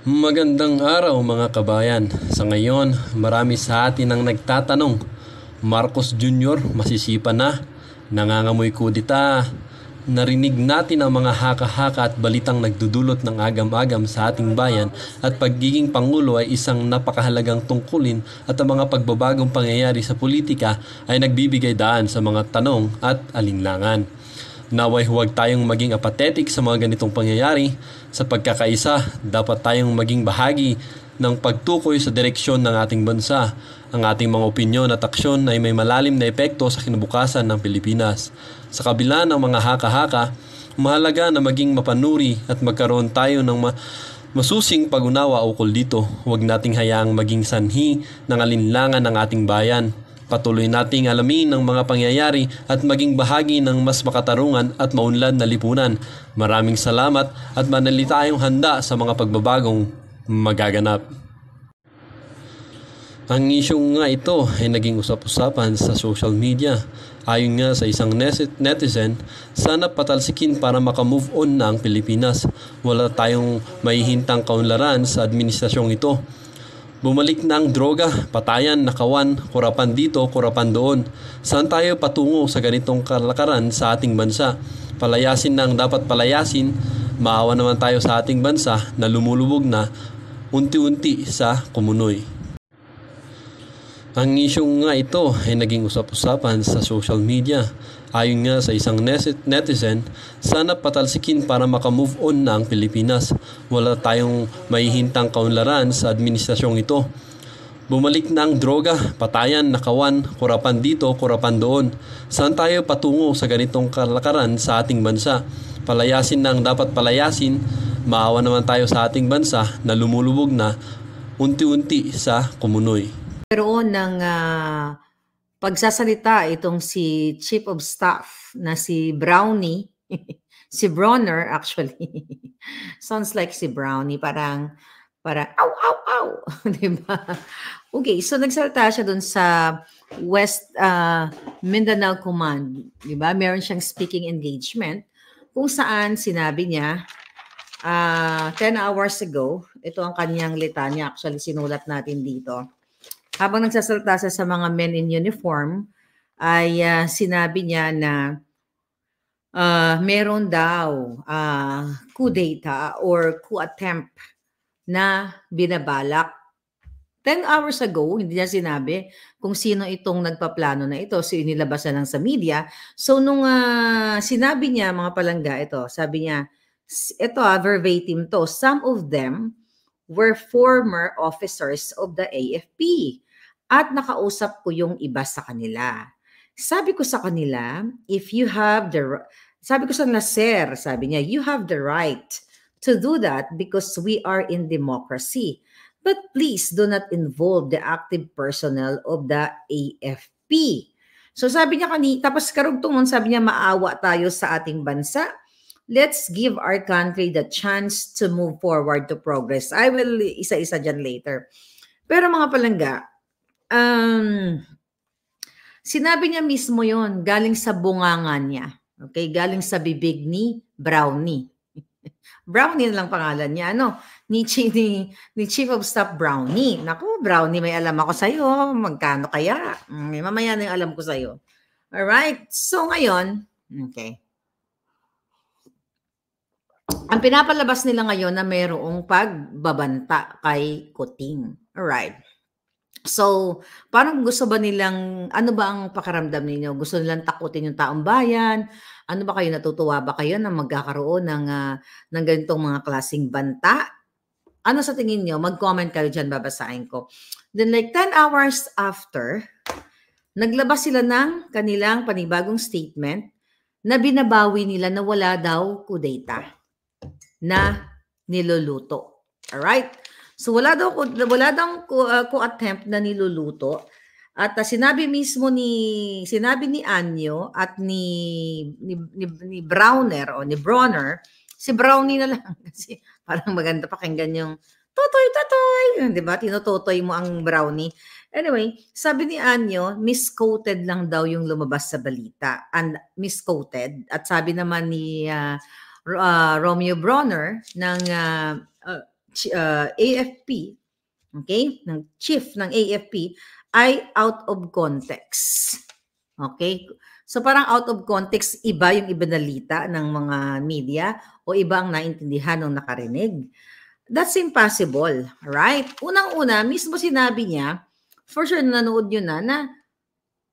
Magandang araw mga kabayan. Sa ngayon, marami sa atin ang nagtatanong, Marcos Jr. masisipa na? Nangangamoy kudita. Narinig natin ang mga haka-haka at balitang nagdudulot ng agam-agam sa ating bayan at pagiging Pangulo ay isang napakahalagang tungkulin at ang mga pagbabagong pangyayari sa politika ay nagbibigay daan sa mga tanong at alinlangan. Naway huwag tayong maging apathetic sa mga ganitong pangyayari. Sa pagkakaisa, dapat tayong maging bahagi ng pagtukoy sa direksyon ng ating bansa. Ang ating mga opinyon at aksyon ay may malalim na epekto sa kinabukasan ng Pilipinas. Sa kabila ng mga haka-haka, mahalaga na maging mapanuri at magkaroon tayo ng masusing pag-unawa ukol dito. Huwag nating hayaang maging sanhi ng alinlangan ng ating bayan. Patuloy nating alamin ang mga pangyayari at maging bahagi ng mas makatarungan at maunlad na lipunan. Maraming salamat at manali tayong handa sa mga pagbabagong magaganap. Ang isyong nga ito ay naging usap-usapan sa social media. Ayon nga sa isang netizen, sana patalsikin para makamove on na ang Pilipinas. Wala tayong mahihintang kaunlaran sa administrasyong ito. Bumalik na ang droga, patayan, nakawan, kurapan dito, kurapan doon. Saan tayo patungo sa ganitong kalakaran sa ating bansa? Palayasin na ang dapat palayasin, maawa naman tayo sa ating bansa na lumulubog na unti-unti sa kumunoy. Ang isyong nga ito ay naging usap-usapan sa social media. Ayon nga sa isang netizen, sana patalsikin para makamove on na ang Pilipinas. Wala tayong mahihintang kaunlaran sa administrasyong ito. Bumalik na ang droga, patayan, nakawan, kurapan dito, kurapan doon. Saan tayo patungo sa ganitong kalakaran sa ating bansa? Palayasin na ang dapat palayasin, maawa naman tayo sa ating bansa na lumulubog na unti-unti sa kumunoy. Meron ng pagsasalita itong si Chief of Staff na si Brownie, si Bronner actually. Sounds like si Brownie, parang ow, ow, ow. Diba? Okay, so nagsalita siya dun sa West Mindanao Command. Diba? Meron siyang speaking engagement kung saan sinabi niya 10 hours ago, ito ang kanyang litanya, actually sinulat natin dito. Habang nagsasalita siya sa mga men in uniform, ay sinabi niya na meron daw coup d'etat or coup attempt na binabalak. 10 hours ago, hindi niya sinabi kung sino itong nagpaplano na ito. So, inilabas na lang sa media. So, nung sinabi niya, mga palangga, ito, sabi niya, ito verbatim to, some of them were former officers of the AFP. At nakausap ko yung iba sa kanila. Sabi ko sa kanila, sabi ko sa kanila, sir, sabi niya, you have the right to do that because we are in democracy. But please do not involve the active personnel of the AFP. So sabi niya tapos karugtungan, sabi niya, maawa tayo sa ating bansa. Let's give our country the chance to move forward to progress. I will isa-isa dyan later. Pero mga palangga, sinabi niya mismo yon, galing sa bunganga niya. Okay, galing sa bibig ni Brownie. Brownie na lang pangalan niya, ni Chief of Staff Brownie. Naku, Brownie, may alam ako sa'yo. Magkano kaya? Mamaya na yung alam ko sa'yo. Alright, so ngayon, okay. Ang pinapalabas nila ngayon na mayroong pagbabanta kay Kuting. Alright. So, parang gusto ba nilang, ano ba ang pakiramdam ninyo? Gusto nilang takutin yung taong bayan? Ano ba kayo, natutuwa ba kayo na magkakaroon ng ganitong mga klaseng banta? Ano sa tingin nyo? Mag-comment kayo dyan, babasahin ko. Then like 10 hours after, naglabas sila ng kanilang panibagong statement na binabawi nila na wala daw kudeta na niluluto. Alright? So wala daw coup attempt na niluluto at sinabi ni Anyo at ni Browner o ni Bronner, si Brownie na lang kasi parang maganda pakinggan yung totoy, di ba? Tinutotoy mo ang Brownie. Anyway, sabi ni Anyo, misquoted lang daw yung lumabas sa balita. And misquoted. At sabi naman ni Romeo Bronner ng AFP, okay, ng chief ng AFP ay out of context. Okay? So parang out of context, iba yung ibinalita ng mga media o iba ang naintindihan ng nakarinig. That's impossible, right? Unang-una, mismo sinabi niya, for sure nanood yun na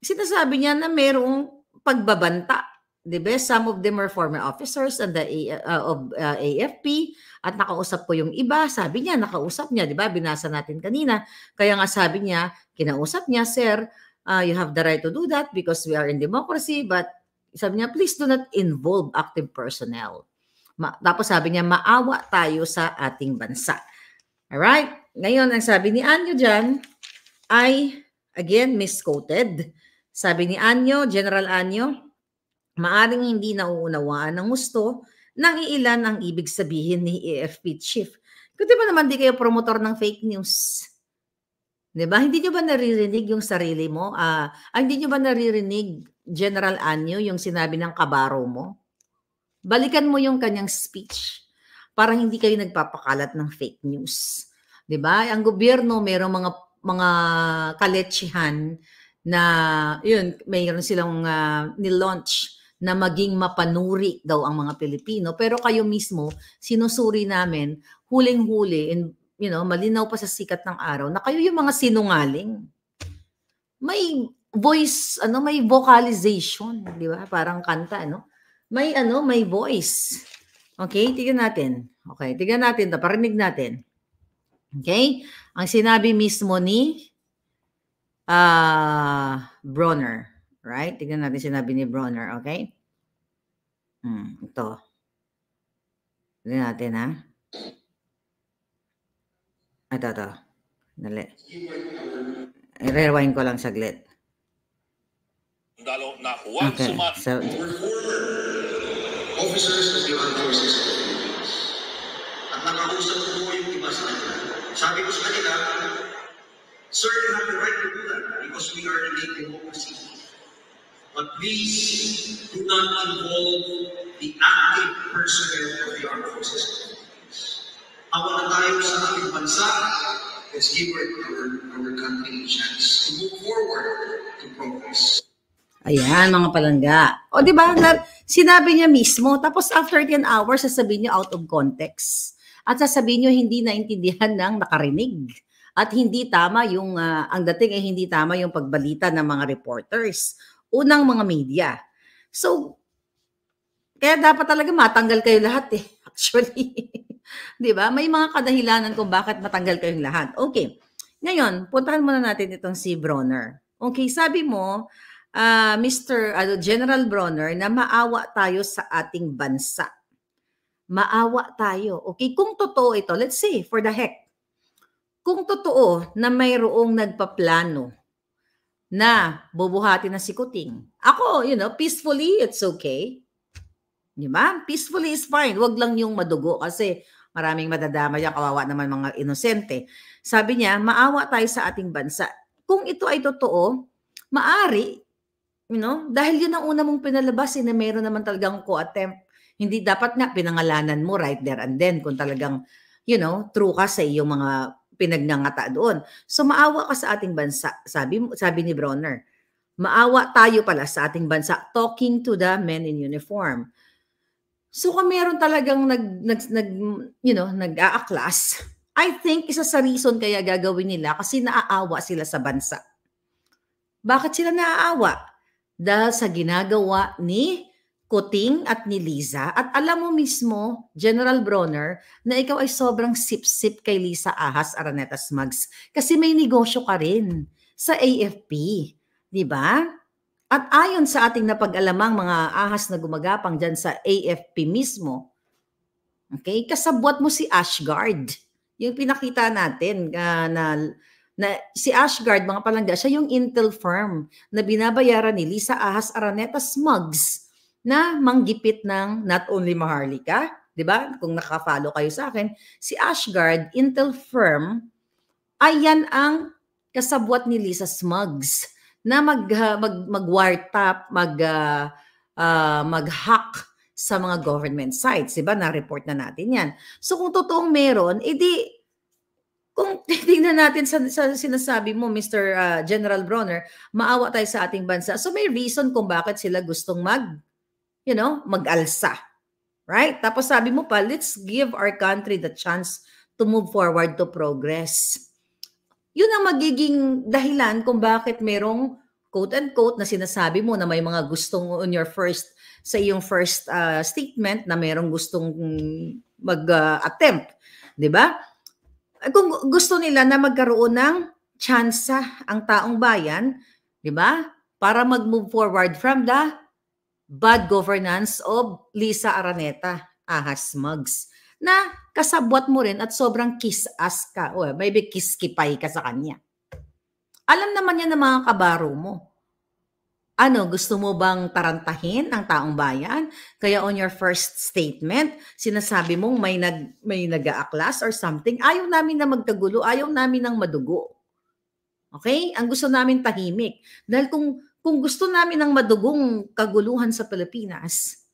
sinasabi niya na mayroong pagbabanta. Diba? Some of them are former officers of AFP at nakausap ko yung iba. Sabi niya, nakausap niya. Diba? Binasa natin kanina. Kaya nga sabi niya, kinausap niya, sir, you have the right to do that because we are in democracy. But sabi niya, please do not involve active personnel. Tapos sabi niya, maawa tayo sa ating bansa. Alright? Ngayon, ang sabi ni Anyo dyan ay, again, misquoted. Sabi ni Anyo, General Anyo, maaring hindi nauunawaan ng gusto ng ilan ang ibig sabihin ni AFP chief. Kasi ba naman di kayo promotor ng fake news? Diba? Hindi nyo ba naririnig yung sarili mo? Hindi nyo ba naririnig, General Anyo, yung sinabi ng kabaro mo? Balikan mo yung kanyang speech para hindi kayo nagpapakalat ng fake news. Diba? Ang gobyerno, mayroong mga kaletsihan na, yun, mayroon silang nilaunch na maging mapanuri daw ang mga Pilipino. Pero kayo mismo, sinusuri namin, huling-huli, and malinaw pa sa sikat ng araw, na kayo yung mga sinungaling. May voice, may vocalization, di ba? Parang kanta, may voice. Okay, tignan natin. Okay, tignan natin, parinig natin. Okay? Ang sinabi mismo ni Bronner. Right? Tignan natin sinabi ni Bronner. Okay? Ito. Tignan natin, ha? Ito. Dali. I-rewind ko lang saglit. Okay. So, officers of the armed forces of the Philippines. At nakausap ko po yung iba sa kanila. Sabi ko sa kanila, sir, you have the right to do that because we are in a democracy. But please do not involve the active personnel of the armed forces of the Philippines. Awa na tayo sa ating bansa. Let's give our country a chance to move forward to progress. Ayan, mga palangga. O, di ba? Sinabi niya mismo. Tapos after 10 hours, sasabihin niyo out of context. At sasabihin niyo hindi naintindihan ng nakarinig. At hindi tama yung, ang dating ay hindi tama yung pagbalita ng mga reporters. Unang mga media. So, kaya dapat talaga matanggal kayo lahat actually. Di ba? May mga kadahilanan kung bakit matanggal kayong lahat. Okay. Ngayon, puntahan muna natin itong si Bronner. Okay, sabi mo, Mr. General Bronner, na maawa tayo sa ating bansa. Maawa tayo. Okay, kung totoo ito, let's say, for the heck, kung totoo na mayroong nagpaplano na bubuhatin na si Kuting, ako, peacefully, it's okay. Di ba? Peacefully is fine. Wag lang yung madugo kasi maraming madadama yan, kawawa naman mga inosente. Sabi niya, maawa tayo sa ating bansa. Kung ito ay totoo, maari, dahil yun ang una mong pinalabas na mayroon naman talagang co-attempt. Hindi dapat nga pinangalanan mo right there and then kung talagang, true ka sa iyong mga pinagnangata doon. So maawa ka sa ating bansa, sabi ni Bronner. Maawa tayo pala sa ating bansa, talking to the men in uniform. So kung meron talagang nag-aaklas, I think isa sa reason kaya gagawin nila kasi naaawa sila sa bansa. Bakit sila naaawa? Dahil sa ginagawa ni Kuting at ni Liza. At alam mo mismo, General Bronner, na ikaw ay sobrang sip-sip kay Lisa Ahas Araneta Smugs. Kasi may negosyo ka rin sa AFP. Di ba? At ayon sa ating napag-alamang mga ahas na gumagapang dyan sa AFP mismo, okay, kasabwat mo si Ashgard. Yung pinakita natin na si Ashgard, mga palangga, siya yung intel firm na binabayaran ni Lisa Ahas Araneta Smugs na manggipit ng not only Maharlika, di ba? Kung nakafollow kayo sa akin, si Ashgard, intel firm, ay yan ang kasabwat ni Lisa Smugs na mag-wiretap, mag-hack sa mga government sites. Diba? Na-report na natin yan. So kung totoong meron, edi kung titingnan natin sa sinasabi mo, Mr. General Bronner, maawa tayo sa ating bansa. So may reason kung bakit sila gustong mag-alsa. Right? Tapos sabi mo pa, let's give our country the chance to move forward to progress. Yun ang magiging dahilan kung bakit merong quote-unquote na sinasabi mo na may mga gustong sa iyong first statement na merong gustong mag-attempt. Diba? Kung gusto nila na magkaroon ng tsansa ang taong bayan, diba? Para mag-move forward from the bad governance of Lisa Araneta, Ahas Mugs, na kasabwat mo rin at sobrang kiss-ass ka. O maybe kiss-kipay ka sa kanya. Alam naman yan ng mga kabaro mo. Ano, gusto mo bang tarantahin ang taong bayan? Kaya on your first statement, sinasabi mong may nag-aaklas or something. Ayaw namin na magkagulo, ayaw namin ng madugo. Okay? Ang gusto namin tahimik. Dahil kung gusto namin ng madugong kaguluhan sa Pilipinas,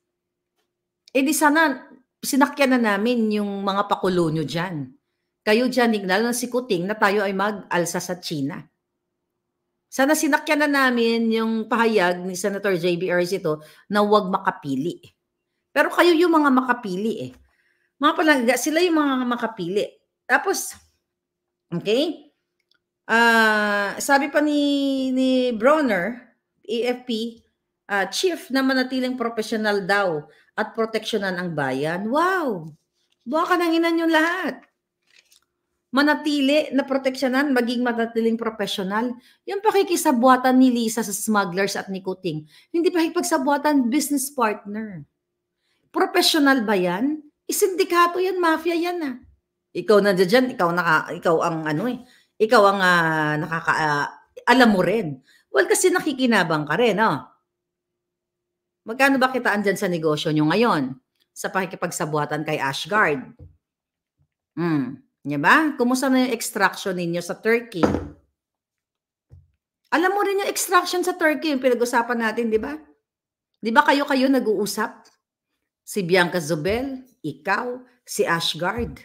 di sana sinakyan na namin yung mga pakulo nyo dyan. Kayo dyan, lalo na si Kuting, na tayo ay mag-alsa sa China. Sana sinakyan na namin yung pahayag ni Senator J.B. Ejercito na huwag makapili. Pero kayo yung mga makapili eh. Mga palangga, sila yung mga makapili. Tapos, okay, sabi pa ni Bronner, AFP, chief na manatiling professional daw at proteksyonan ang bayan. Wow! Buha ka nang inan yung lahat. Manatili na proteksyonan, maging manatiling professional. Yung pakikisabwatan ni Lisa sa smugglers at ni Kuting, hindi pakikipagsabuatan, business partner. Professional ba yan? Sindikato yan, mafia yan ah. Ikaw na dyan, ikaw ang alam mo rin. Well, kasi nakikinabang ka rin, no? Magkano ba kitaan dyan sa negosyo nyo ngayon? Sa pakikipagsabuatan kay Ashgard? Diba? Kumusta na yung extraction ninyo sa Turkey? Alam mo rin yung extraction sa Turkey, yung pinag-usapan natin, di ba? Di ba kayo nag-uusap? Si Bianca Zobel, ikaw, si Ashgard,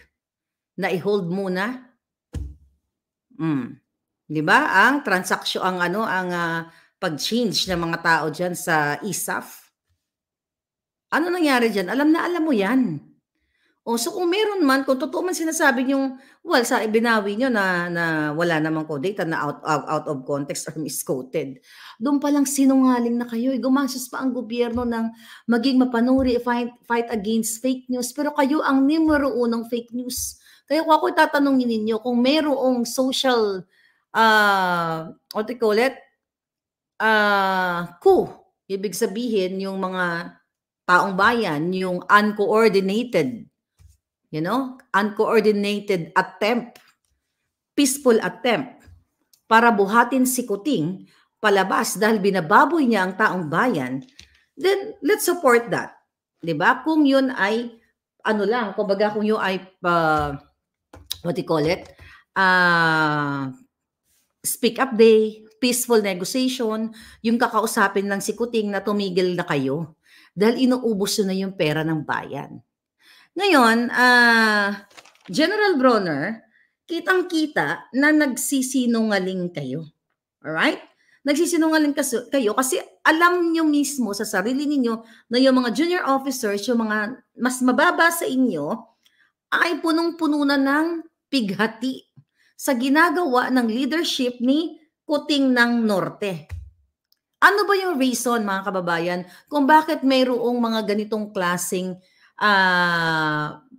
na i-hold muna. Di ba? Ang transaksyon, ang pag-change ng mga tao dyan sa ISAF. Ano nangyari dyan? Alam mo yan. So kung meron man, kung totoo man sinasabi nyo, well, sa ibinawi nyo na wala namang data na out of context or misquoted, doon palang sinungaling na kayo. Gumasos pa ang gobyerno ng maging mapanuri, fight against fake news. Pero kayo ang numero unong fake news. Kaya kung ako tatanungin ninyo, kung merong social, what do you call it? Coup. Ibig sabihin, yung mga taong bayan, yung uncoordinated, uncoordinated attempt, peaceful attempt, para buhatin si Kuting palabas dahil binababoy niya ang taong bayan, then let's support that. Diba? Kung yun ay, kumbaga kung yun ay, what do you call it? Speak up day, peaceful negotiation, yung kakausapin lang si Kuting na tumigil na kayo dahil inuubos na yung pera ng bayan. Ngayon, General Bronner, kitang-kita na nagsisinungaling kayo. Alright? Nagsisinungaling kayo kasi alam nyo mismo sa sarili ninyo na yung mga junior officers, yung mga mas mababa sa inyo, ay punong-puno na ng pighati sa ginagawa ng leadership ni Kuting ng Norte. Ano ba yung reason, mga kababayan, kung bakit mayroong mga ganitong klaseng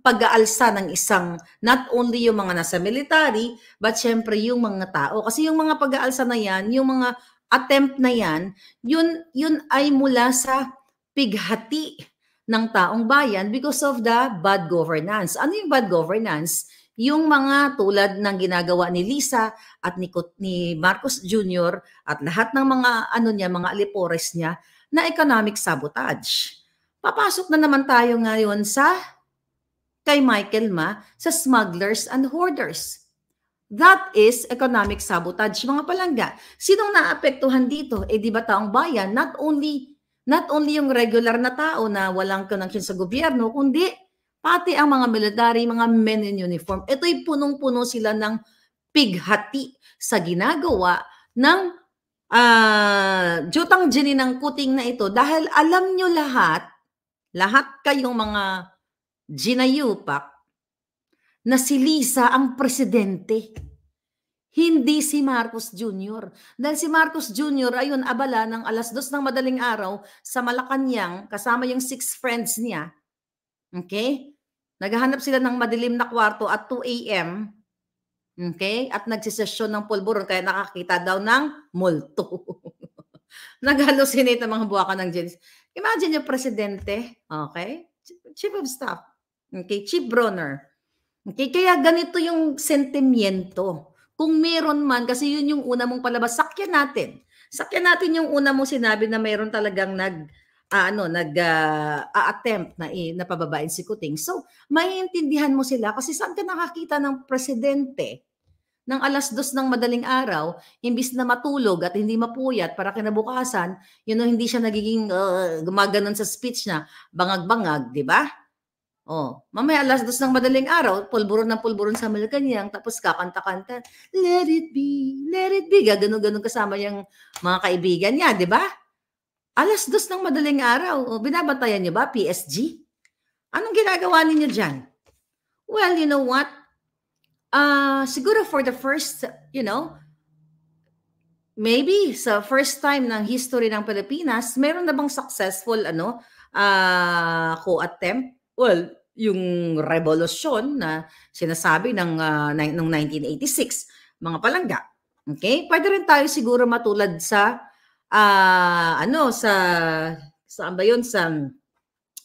pag-aalsa ng isang, not only yung mga nasa military, but syempre yung mga tao. Kasi yung mga pag-aalsa na yan, yung mga attempt na yan, yun ay mula sa pighati ng taong bayan because of the bad governance. Ano yung bad governance? Yung mga tulad ng ginagawa ni Lisa at ni Marcos Jr. at lahat ng mga mga alipores niya na economic sabotage. Papasok na naman tayo ngayon kay Michael Ma sa smugglers and hoarders. That is economic sabotage, mga palangga. Sinong naapektuhan dito? Di ba taong bayan? Not only Not only yung regular na tao na walang connection sa gobyerno, kundi pati ang mga military, mga men in uniform. Ito'y punong-puno sila ng pighati sa ginagawa ng Jutang Jenny ng Kuting na ito dahil alam nyo lahat kayong mga ginayupak na si Lisa ang presidente. Hindi si Marcos Jr. Dahil si Marcos Jr. ayun abala ng 2:00 ng madaling araw sa Malacanang kasama yung 6 friends niya. Okay? Naghahanap sila ng madilim na kwarto at 2 a.m. Okay? At nagsisesyon ng pulburon kaya nakakita daw ng multo. Nag-hallucinate ang mga buwakan ng Jens. Imagine yung presidente, okay? Chief of Staff. Okay? Chief Bronner. Okay? Kaya ganito yung sentimiento. Kung meron man, kasi yun yung una mong palabas, sakyan natin. Sakyan natin yung una mong sinabi na meron talagang attempt na pababain si Kuting. So, maiintindihan mo sila kasi saan ka nakakita ng presidente ng 2:00 ng madaling araw, imbis na matulog at hindi mapuyat para kinabukasan, hindi siya nagiging gumaganon sa speech na bangag-bangag, di ba? Oh, mamaya 2:00 ng madaling araw, pulburon sa Malacanang, tapos kakanta-kanta, let it be, gaganon-ganon kasama yung mga kaibigan niya, di ba? 2:00 ng madaling araw, binabantayan niyo ba, PSG? Anong ginagawa ninyo dyan? Well, you know what? Siguro for the first, maybe sa first time ng history ng Pilipinas, meron na bang successful, coup attempt? Well, yung revolusyon na sinasabi ng 1986, mga palangga. Okay? Pwede rin tayo siguro matulad sa saan ba yun? Sa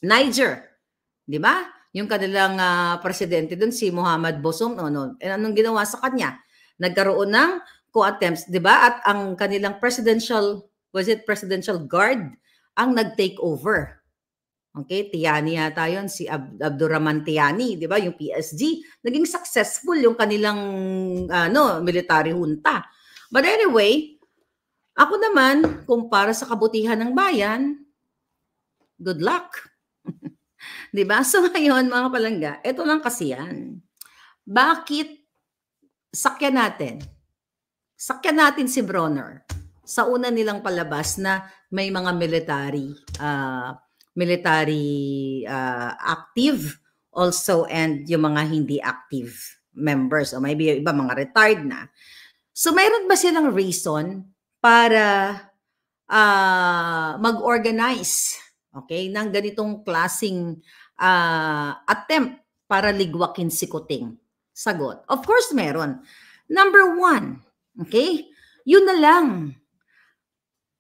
Niger. Di ba? Yung kanilang presidente doon, si Muhammad Bosom. Anong ginawa sa kanya? Nagkaroon ng coup attempts, di ba? At ang kanilang presidential guard ang nag-take over. Okay, Tiani yata yun, si Abdurrahman Tiani, di ba? Yung PSG, naging successful yung kanilang military junta. But anyway, ako naman, kung para sa kabutihan ng bayan, good luck. Di ba? So ngayon, mga palangga, ito lang kasi yan. Bakit sakyan natin si Bronner sa una nilang palabas na may mga military active also and yung mga hindi active members o maybe yung iba mga retired na. So mayroon ba silang reason para mag-organize ng ganitong klaseng attempt para ligwakin si Kuting? Sagot. Of course meron. Number 1, okay? Yun na lang.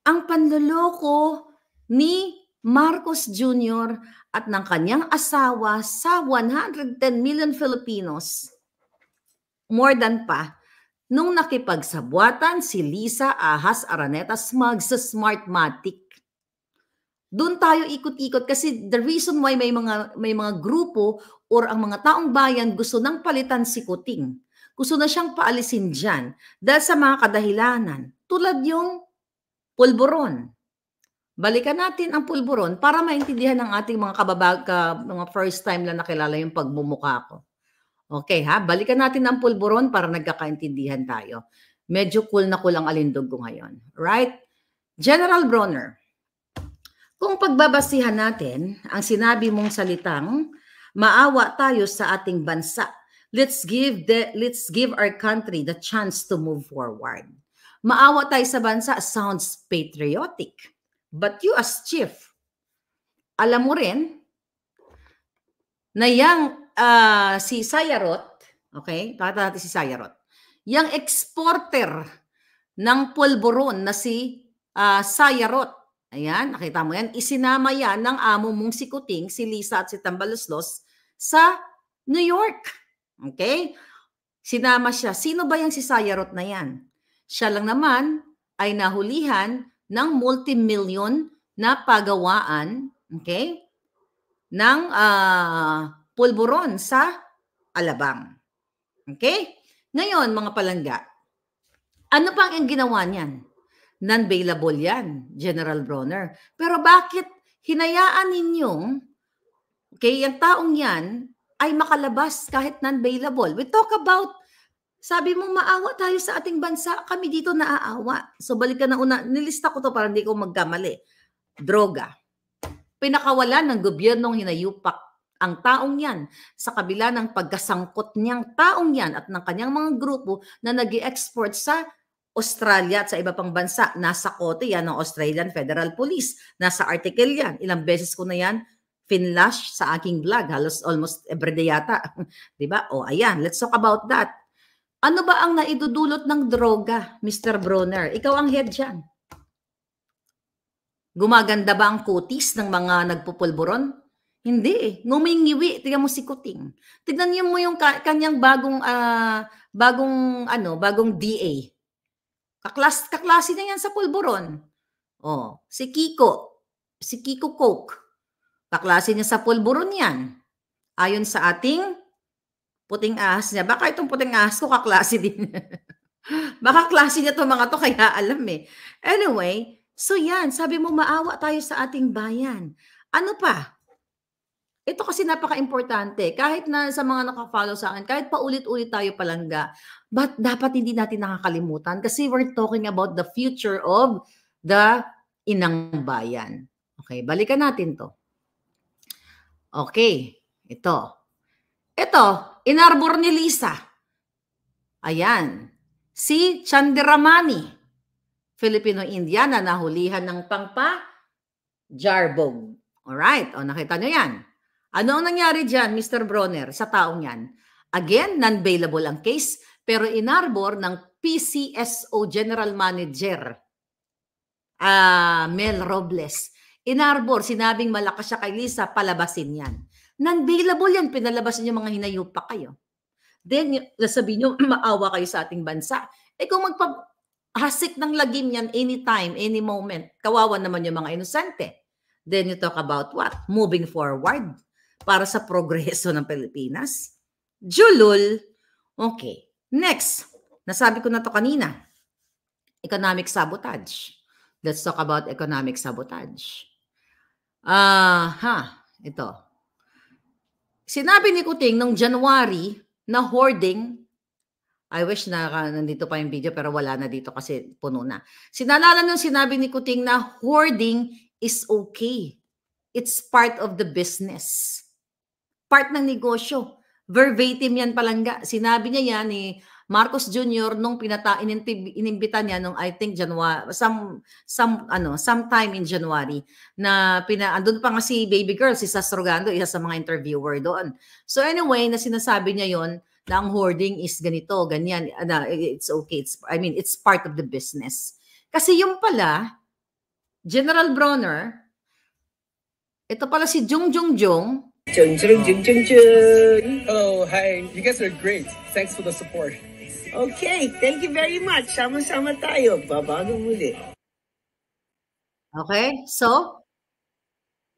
Ang panloloko ni Marcos Jr. at ng kanyang asawa sa 110 million Filipinos, more than pa, nung nakipagsabwatan si Lisa Ahas Araneta Smug sa Smartmatic. Doon tayo ikot-ikot kasi the reason why may mga grupo or ang mga taong bayan gusto nang palitan si Kuting. Gusto na siyang paalisin dyan dahil sa mga kadahilanan tulad yung pulburon. Balikan natin ang pulburon para maintindihan ng ating mga mga first time lang nakilala yung pagmumukha ko. Okay ha? Balikan natin ang pulburon para nagkakaintindihan tayo. Medyo cool na cool ang alindog ko ngayon. Right? General Bronner, kung pagbabasihan natin ang sinabi mong salitang maawa tayo sa ating bansa, let's give our country the chance to move forward. Maawa tayo sa bansa sounds patriotic. But you as chief, alam mo rin na si Sayarot, okay? Pakita natin si Sayarot. Yang exporter ng pulburon na si Sayarot, ayan, nakita mo yan, isinama yan ng amo mong si Kuting, si Lisa at si Tambaloslos sa New York. Okay? Sinama siya. Sino ba yung si Sayarot na yan? Siya lang naman ay nahulihan ng multi-million na pagawaan, okay, ng pulburon sa Alabang. Okay? Ngayon, mga palangga, ano pa ang ginawa niyan? non-bailable yan, General Bronner. Pero bakit hinayaan ninyong, okay, yung taong yan ay makalabas kahit non-bailable? We talk about, sabi mo maawa tayo sa ating bansa, kami dito naaawa. So balikan na una, nilista ko to para hindi ko magkamali. Droga. Pinakawalan ng gobyernong hinayupak ang taong yan sa kabila ng pagkasangkot niyang taong yan at ng kanyang mga grupo na nag-i-export sa Australia at sa iba pang bansa. Nasa kote yan ng Australian Federal Police. Nasa article yan. Ilang beses ko na yan finlash sa aking vlog. Halos almost everyday yata. Diba? O ayan, let's talk about that. Ano ba ang naidudulot ng droga, Mr. Bronner? Ikaw ang head dyan. Gumaganda ba ang kutis ng mga nagpupulburon? Hindi eh. Ngumingiwi. Tignan mo si Kuting. Tignan niyo mo yung kanyang bagong DA. Kaklase na yan sa pulburon. Oh, si Kiko. Si Kiko Coke. Kaklase niya sa pulburon yan. Ayon sa ating puting ahas niya. Baka itong puting ahas ko kaklase din. Baka klase niya itong mga to kaya alam eh. Anyway, so yan. Sabi mo maawa tayo sa ating bayan. Ano pa? Ito kasi napaka-importante. Kahit na sa mga nakafollow sa akin, kahit paulit-ulit tayo palangga, but dapat hindi natin nakakalimutan kasi we're talking about the future of the inang bayan. Okay, balikan natin to. Okay, ito. Ito, inarbor ni Lisa. Ayan. Si Chandiramani, Filipino-Indian na nahulihan ng jarbog. Alright, o nakita nyo yan. Ano ang nangyari dyan, Mr. Bronner, sa taong yan? Again, non-bailable ang case, pero inarbor ng PCSO General Manager, Mel Robles. Inarbor, sinabing malakas siya kay Lisa, palabasin yan. Non-bailable yan, pinalabas niyo mga hinayupa kayo. Then, sabihin niyo, maawa kayo sa ating bansa. Eh kung magpahasik ng lagim yan anytime, any moment, kawawa naman yung mga inosente. Then you talk about what? Moving forward para sa progreso ng Pilipinas. Julul. Okay. Next. Nasabi ko na to kanina. Economic sabotage. Let's talk about economic sabotage. Ito. Sinabi ni Kuting nung January na hoarding, I wish na nandito pa yung video pero wala na dito kasi puno na. Sinalala nung sinabi ni Kuting na hoarding is okay. It's part of the business. Part ng negosyo. Verbatim yan palangga. Sinabi niya yan ni Marcos Jr. nung inimbita niya nung I think January, sometime in January na andun pa nga si baby girl, si Sastrogando, isa sa mga interviewer doon. So anyway, na sinasabi niya yon na ang hoarding is ganito, ganyan, it's okay. It's part of the business. Kasi yung pala, General Bronner, ito pala si Jung. Hello, hi. You guys are great. Thanks for the support. Okay, thank you very much. Sama-sama tayo. Babago muli. Okay, so,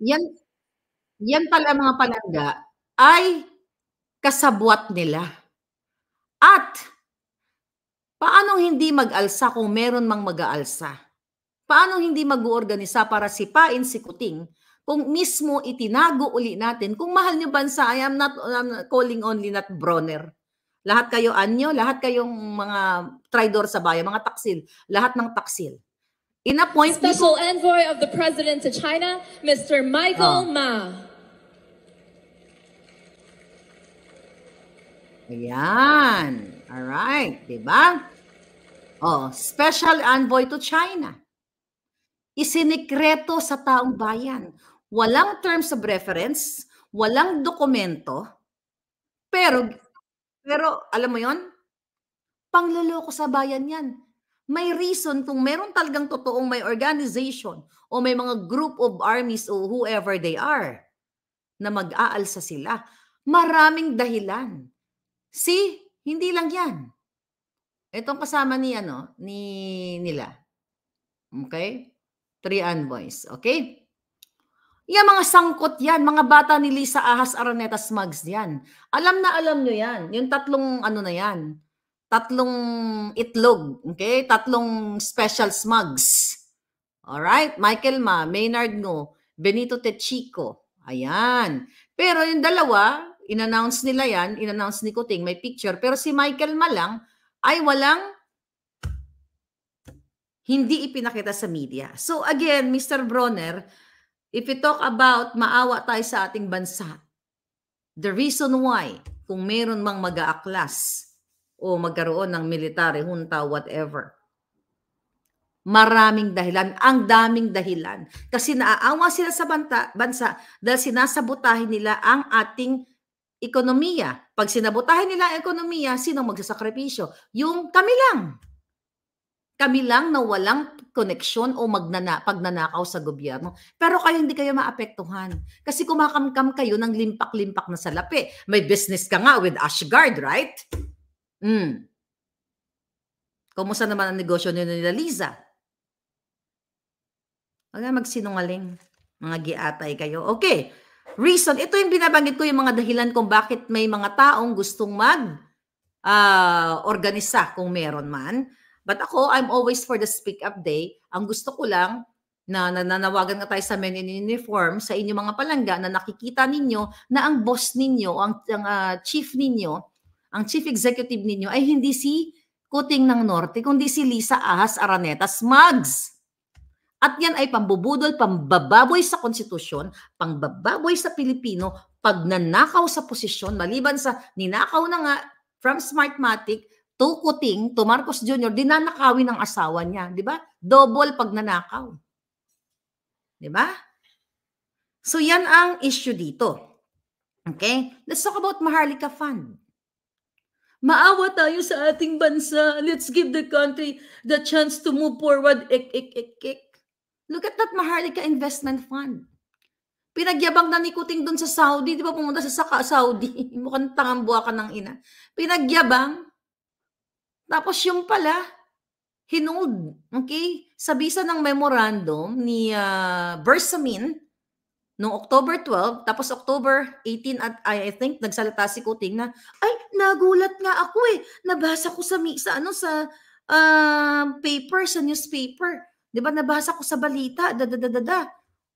yan pala mga palangga ay kasabwat nila. At, paanong hindi mag-alsa kung meron mang mag-aalsa? Paano hindi mag-uorganisa para sipain si Kuting kung mismo itinago uli natin? Kung mahal nyo bansa, I'm not calling only not Bronner. Lahat kayo anyo, lahat kayong mga traidor sa bayan, mga taksil, lahat ng taksil. In-appoint Special Envoy of the President to China, Mr. Michael Ma. Ayan. Alright, diba? Special Envoy to China. Isinikreto sa taong bayan. Walang terms of reference, walang dokumento, pero alam mo yon, pangloloko sa bayan yan. May reason kung meron talagang totoong may organization o may mga group of armies o whoever they are na mag-aalsa sila. Maraming dahilan. Hindi lang yan. Itong kasama nila. Okay? 3 envoys. Okay? Yan mga sangkot yan. Mga bata ni Lisa Ahas Araneta Smugs yan. Alam nyo yan. Yung tatlong na yan. itlog, okay? 3 special smugs. Alright? Michael Ma, Maynard Ngo, Benito Techico. Ayan. Pero yung dalawa, in-announce nila yan, in-announce ni Kuting, may picture. Pero si Michael Ma lang ay hindi ipinakita sa media. So again, Mr. Bronner, if we talk about maawa tayo sa ating bansa, the reason why, kung meron mang mag-aaklas o magkaroon ng military junta, whatever, maraming dahilan, ang daming dahilan. Kasi naaawa sila sa bansa dahil sinasabotahin nila ang ating ekonomiya. Pag sinabotahin nila ang ekonomiya, sinong magsasakripisyo? Yung kami lang. Kami lang na walang koneksyon o pagnanakaw sa gobyerno. Pero kayo hindi kayo maapektuhan. Kasi kumakamkam kayo ng limpak-limpak na salapi. May business ka nga with Ashgard, right? Kumusta naman ang negosyo nila Liza? Wala magsinungaling. Mga giatay kayo. Okay. Reason. Ito yung binabanggit ko yung mga dahilan kung bakit may mga taong gustong organisa kung meron man. But ako, I'm always for the Speak Up Day. Ang gusto ko lang, na nanawagan nga tayo sa Men in Uniform, sa inyong mga palangga, na nakikita ninyo na ang boss ninyo, ang chief ninyo, ang chief executive ninyo, ay hindi si Kuting ng Norte, kundi si Lisa Ahas Araneta Smugs. At yan ay pambubudol, pambababoy sa konstitusyon, pangbababoy sa Pilipino, pagnanakaw sa posisyon, maliban sa ninakaw na nga from Smartmatic to Kuting, to Marcos Jr., dinanakawin ng asawa niya. Di ba? Double pagnanakaw. Di ba? So yan ang issue dito. Okay? Let's talk about Maharlika Fund. Maawa tayo sa ating bansa. Let's give the country the chance to move forward. Look at that Maharlika Investment Fund. Pinagyabang na ni Kuting doon sa Saudi. Di ba pumunta sa Saudi? Mukhang tangang buwakan ng ina. Pinagyabang. Tapos yung pala, hinold. Okay? Sa bisa ng memorandum ni Bersamin noong October 12, tapos October 18, at I think nagsalita si Kuting na, ay, nagulat nga ako eh. Nabasa ko sa paper, sa newspaper. Di ba, nabasa ko sa balita,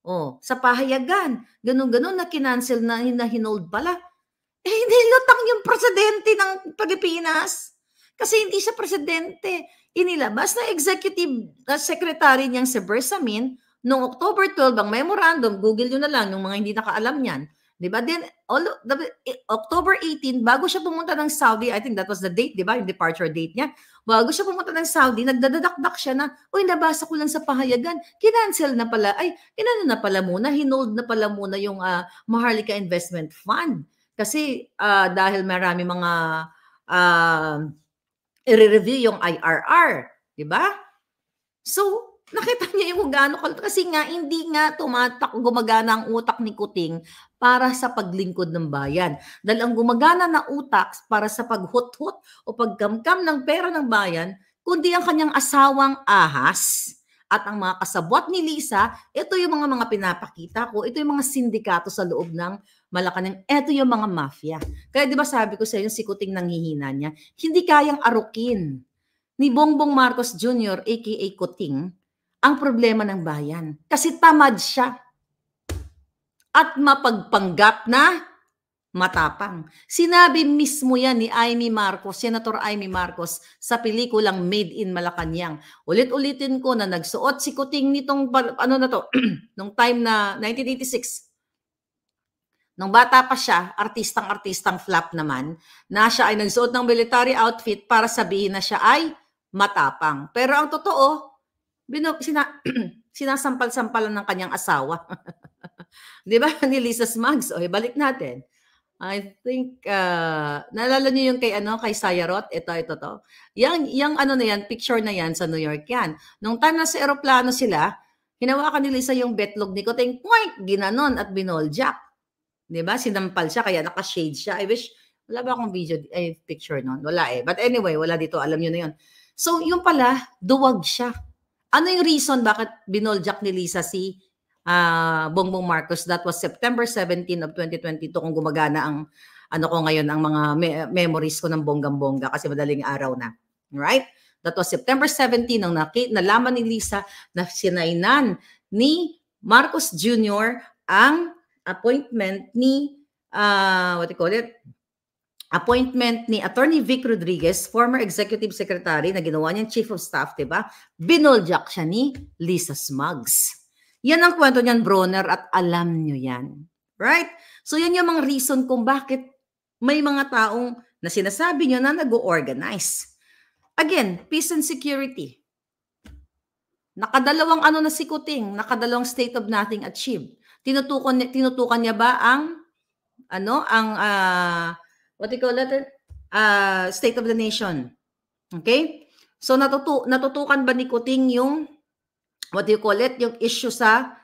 Oh, sa pahayagan, ganun-ganun na kinancel na hinold pala. Eh, hindi lutang yung presidente ng Pilipinas. Kasi hindi siya presidente. Inilabas na executive secretary niyang si Bersamin noong October 12, ang memorandum, Google nyo na lang yung mga hindi nakaalam yan. Di ba? Then, October 18, bago siya pumunta ng Saudi, I think that was the date, di ba? Yung departure date niya. Bago siya pumunta ng Saudi, nagdadadakdak siya na, uy, nabasa ko lang sa pahayagan, kinancel na pala, na pala muna, hinold na pala muna yung Maharlika Investment Fund. Kasi dahil marami mga i-review yung IRR, di ba? So, nakita niya yung gaano kasi nga hindi nga gumagana ang utak ni Kuting para sa paglingkod ng bayan. Dahil ang gumagana na utak para sa paghut-hut o pagkamkam ng pera ng bayan, kundi ang kanyang asawang Ahas at ang mga kasabwat ni Lisa, ito yung mga pinapakita ko, ito yung mga sindikato sa loob ng Malacanang, ito yung mga mafia. Kaya di ba sabi ko sa inyo, si Kuting nanghihina niya, hindi kayang arukin ni Bongbong Marcos Jr., aka Kuting, ang problema ng bayan. Kasi tamad siya. At mapagpanggap na matapang. Sinabi mismo yan ni Amy Marcos, Senator Amy Marcos, sa pelikulang Made in Malacanang. Ulit-ulitin ko na nagsuot si Kuting nitong, nung time na 1986. Nung bata pa siya, artistang flap naman, na siya ay nagsuot ng military outfit para sabihin na siya ay matapang. Pero ang totoo, sinasampal-sampalan ng kanyang asawa. Di ba? Ni Lisa Smugs. O, balik natin. I think, naalala niyo yung kay Sayarot? Ito to. Yung na yan, picture na yan sa New York yan. Nung time na sa aeroplano sila, hinawakan ni Lisa yung betlog ni Kuting, ginanon at binoljak. Di ba? Sinampal siya, kaya naka-shade siya. I wish, wala ba akong picture nun? Wala eh. But anyway, wala dito. Alam niyo na yun. So, yung pala, duwag siya. Ano yung reason bakit binoljak ni Lisa si Bongbong Marcos? That was September 17 of 2022 kung gumagana ang ano ko ngayon, ang mga memories ko ng bonggang-bongga kasi madaling araw na. Right? That was September 17 nang nalaman ni Lisa na sinainan ni Marcos Jr. ang appointment ni appointment ni Attorney Vic Rodriguez, former executive secretary na ginawa niyang chief of staff, diba? Binuljak siya ni Lisa Smugs. Yan ang kwento niyan, Bronner, at alam niyo yan. Right? So yan yung mga reason kung bakit may mga taong na sinasabi niyo na nag-organize. Again, peace and security. Nakadalawang ano na si Kuting, nakadalawang state of nothing achieved. Tinutukan niya ba ang what do you call it? State of the nation. Okay? So natutukan ba ni Kuting yung what do you call it? Yung issue sa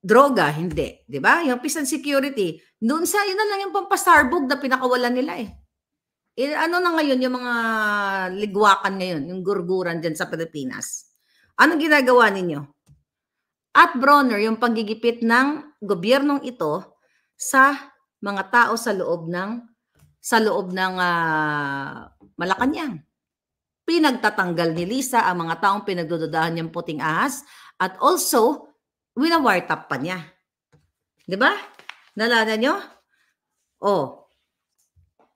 droga? Hindi. Di ba? Yung peace and security. Doon sa, yun na lang yung pampasarbog na pinakawalan nila eh. Ano na ngayon yung mga ligwakan ngayon, yung gurguran dyan sa Pilipinas? Anong ginagawa ninyo? At Bronner, yung paggigipit ng gobyernong ito sa mga tao sa loob ng Malacanang. Pinagtatanggal ni Lisa ang mga taong pinagdududahan niyang puting ahas at also winawartap pa niya. 'Di ba? Nalala niyo? Oh.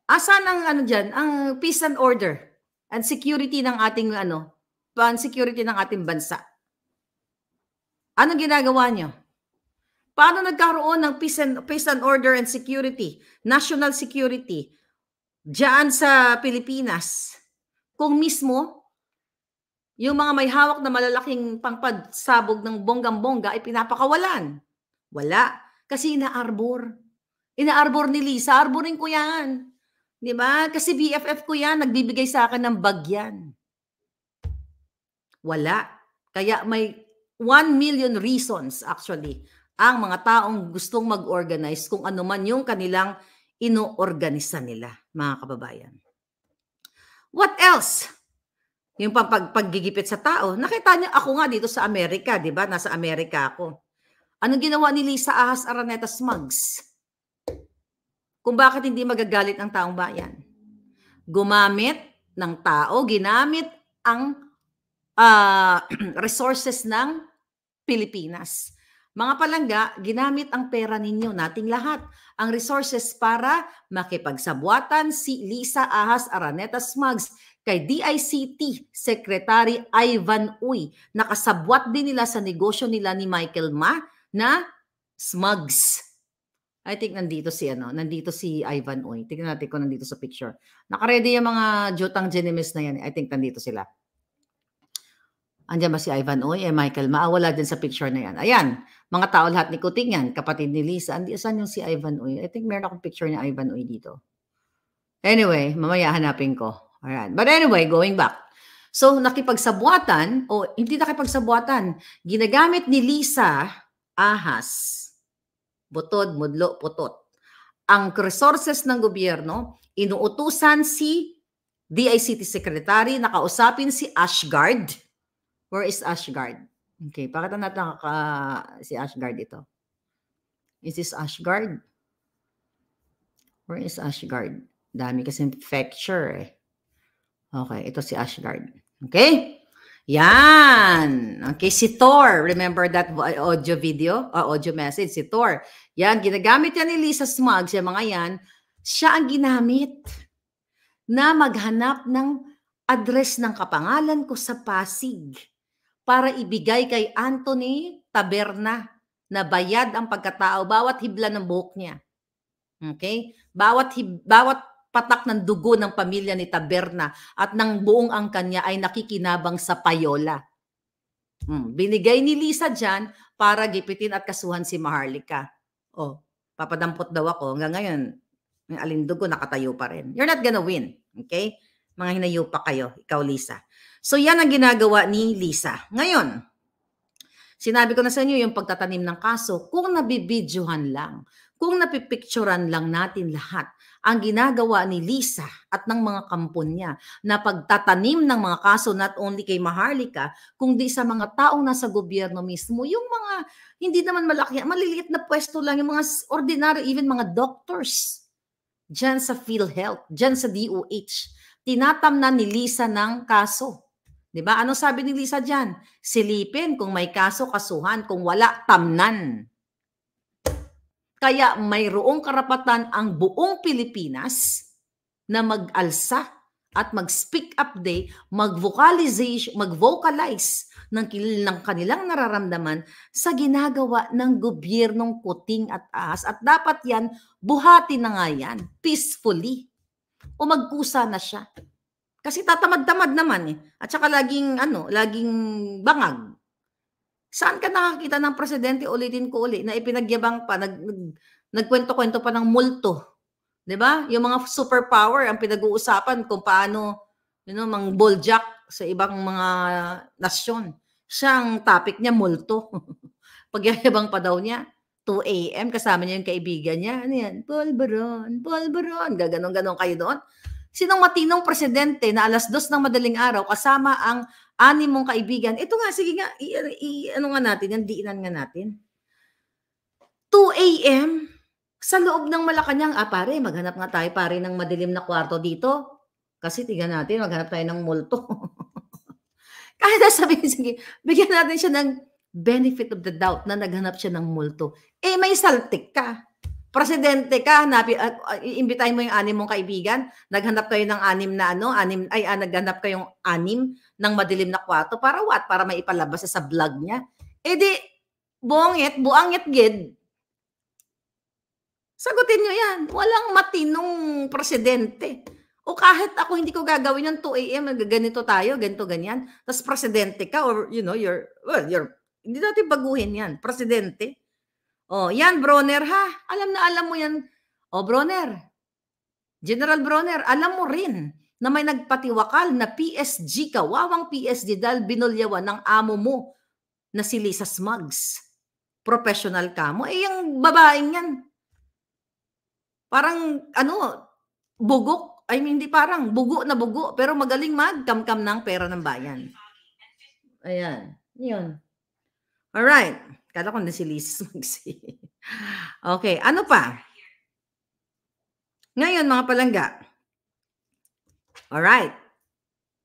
Asan ang diyan, ang peace and order and security ng ating security ng ating bansa? Anong ginagawa niyo? Paano nagkaroon ng peace and order and security, national security diyan sa Pilipinas? Kung mismo yung mga may hawak na malalaking pangpadsabog ng bonggang-bongga ay pinapakawalan. Wala. Kasi inaarbor. Inaarbor ni Lisa. Arborin ko yan. Di ba? Kasi BFF ko yan. Nagbibigay sa akin ng bag yan. Wala. Kaya may 1 million reasons actually ang mga taong gustong mag-organize kung ano man yung kanilang ino-organisa nila, mga kababayan. What else? Yung paggigipit sa tao. Nakita niyo, ako nga dito sa Amerika, di ba? Nasa Amerika ako. Anong ginawa ni Lisa Ahas Araneta Smugs? Kung bakit hindi magagalit ang taong bayan? Gumamit ng tao, ginamit ang resources ng Pilipinas. Mga palangga, ginamit ang pera ninyo, nating lahat, ang resources para makipagsabuatan si Lisa Ahas Araneta Smugs kay DICT Secretary Ivan Uy. Nakasabwat din nila sa negosyo nila ni Michael Ma na Smugs. I think nandito si Ivan Uy. Tingnan natin kung nandito sa picture. Nakaready yung mga Jotang Genemis na yan. I think nandito sila. Andiyan ba si Ivan Uy? Michael Ma? Wala din sa picture na yan. Ayan. Mga tao lahat ni Kuting yan. Kapatid ni Lisa. Saan yung si Ivan Uy? I think meron akong picture ni Ivan Uy dito. Anyway, mamaya hanapin ko. Alright. But anyway, going back. So, nakipagsabuatan, o hindi nakipagsabuatan, ginagamit ni Lisa Ahas, butod, mudlo, putot, ang resources ng gobyerno, inuutusan si DICT Secretary, nakausapin si Ashgard. Where is Ashgard? Okay, pakita natin si Ashgard ito. Is this Ashgard? Where is Ashgard? Dami kasi picture eh. Okay, ito si Ashgard. Okay? Yan. Okay, si Thor. Remember that audio video? Audio message, si Thor. Yan, ginagamit yan ni Lisa Smugs, yung mga yan. Siya ang ginamit na maghanap ng address ng kapangalan ko sa Pasig para ibigay kay Anthony Taberna na bayad ang pagkatao, bawat hibla ng buhok niya. Okay? Bawat patak ng dugo ng pamilya ni Taberna at ng buong angkan niya ay nakikinabang sa payola. Binigay ni Lisa dyan para gipitin at kasuhan si Maharlika. Oh, papadampot daw ako. Hanggang ngayon, yung alindugo nakatayo pa rin. You're not gonna win. Okay? Mga hinayo pa kayo, ikaw Lisa. So yan ang ginagawa ni Lisa. Ngayon, sinabi ko na sa inyo yung pagtatanim ng kaso, kung nabibidyohan lang, kung napipicturan lang natin lahat, ang ginagawa ni Lisa at ng mga kampon niya na pagtatanim ng mga kaso not only kay Maharlika, kundi sa mga taong nasa gobyerno mismo, yung mga hindi naman malaki, maliliit na pwesto lang, yung mga ordinary, even mga doctors. dyan sa PhilHealth, dyan sa DOH. Tinatamnan ni Lisa ng kaso. Diba? Ano sabi ni Lisa dyan? Silipin kung may kaso, kasuhan. Kung wala, tamnan. Kaya mayroong karapatan ang buong Pilipinas na mag-alsa at mag-speak up day, mag-vocalize ng kanilang nararamdaman sa ginagawa ng gobyernong kuting at ahas. At dapat yan, buhati na nga yan, peacefully. O magkusa na siya. Kasi tatamad-tamad naman eh. At saka laging bangag. Saan ka nakakita ng presidente, ulitin ko uli, na ipinagyabang pa, nagkwento-kwento pa ng multo. 'Di ba? Yung mga superpower ang pinag-uusapan kung paano mang-bulljack sa ibang mga nasyon. Siyang topic niya, multo. Pagyayabang pa daw niya, 2 a.m. kasama niya yung kaibigan niya. Ano yan? Polvoron. Gaganon-ganon kayo doon. Sinong matinong presidente na alas 2 ng madaling araw kasama ang 6 mong kaibigan? Ito nga, sige nga, ano nga natin, yan, diinan nga natin. 2 a.m. sa loob ng Malacanang. Pare, maghanap nga tayo pare ng madilim na kwarto dito. Kasi tingnan natin, maghanap tayo ng multo. Kahit sabihin, sige, bigyan natin siya ng benefit of the doubt na naghanap siya ng multo. May saltik ka. Presidente ka, iimbitahin mo yung 6 mong kaibigan, naghanap kayo ng 6 na naghanap kayong 6 ng madilim na kwarto. Para what? Para may ipalabas sa vlog niya. Di, buangit gid. Sagutin nyo yan. Walang matinong presidente. O kahit ako hindi ko gagawin yung 2 a.m. ganito tayo, ganito, ganyan. Tapos presidente ka or hindi natin baguhin yan. Presidente. Yan, Bronner, ha? Alam mo yan. Bronner. General Bronner, alam mo rin na may nagpatiwakal na PSG, kawawang PSG dahil binulyawan ng amo mo na si Lisa Smugs. Professional ka mo. Yung babaeng yan. Parang, bugok. Hindi parang, bugo na bugo. Pero magaling magkamkam ng pera ng bayan. Ayan. Yun. Alright. Kala ko na si Lisa Smugs. Okay. Ano pa? Ngayon, mga palangga. Alright.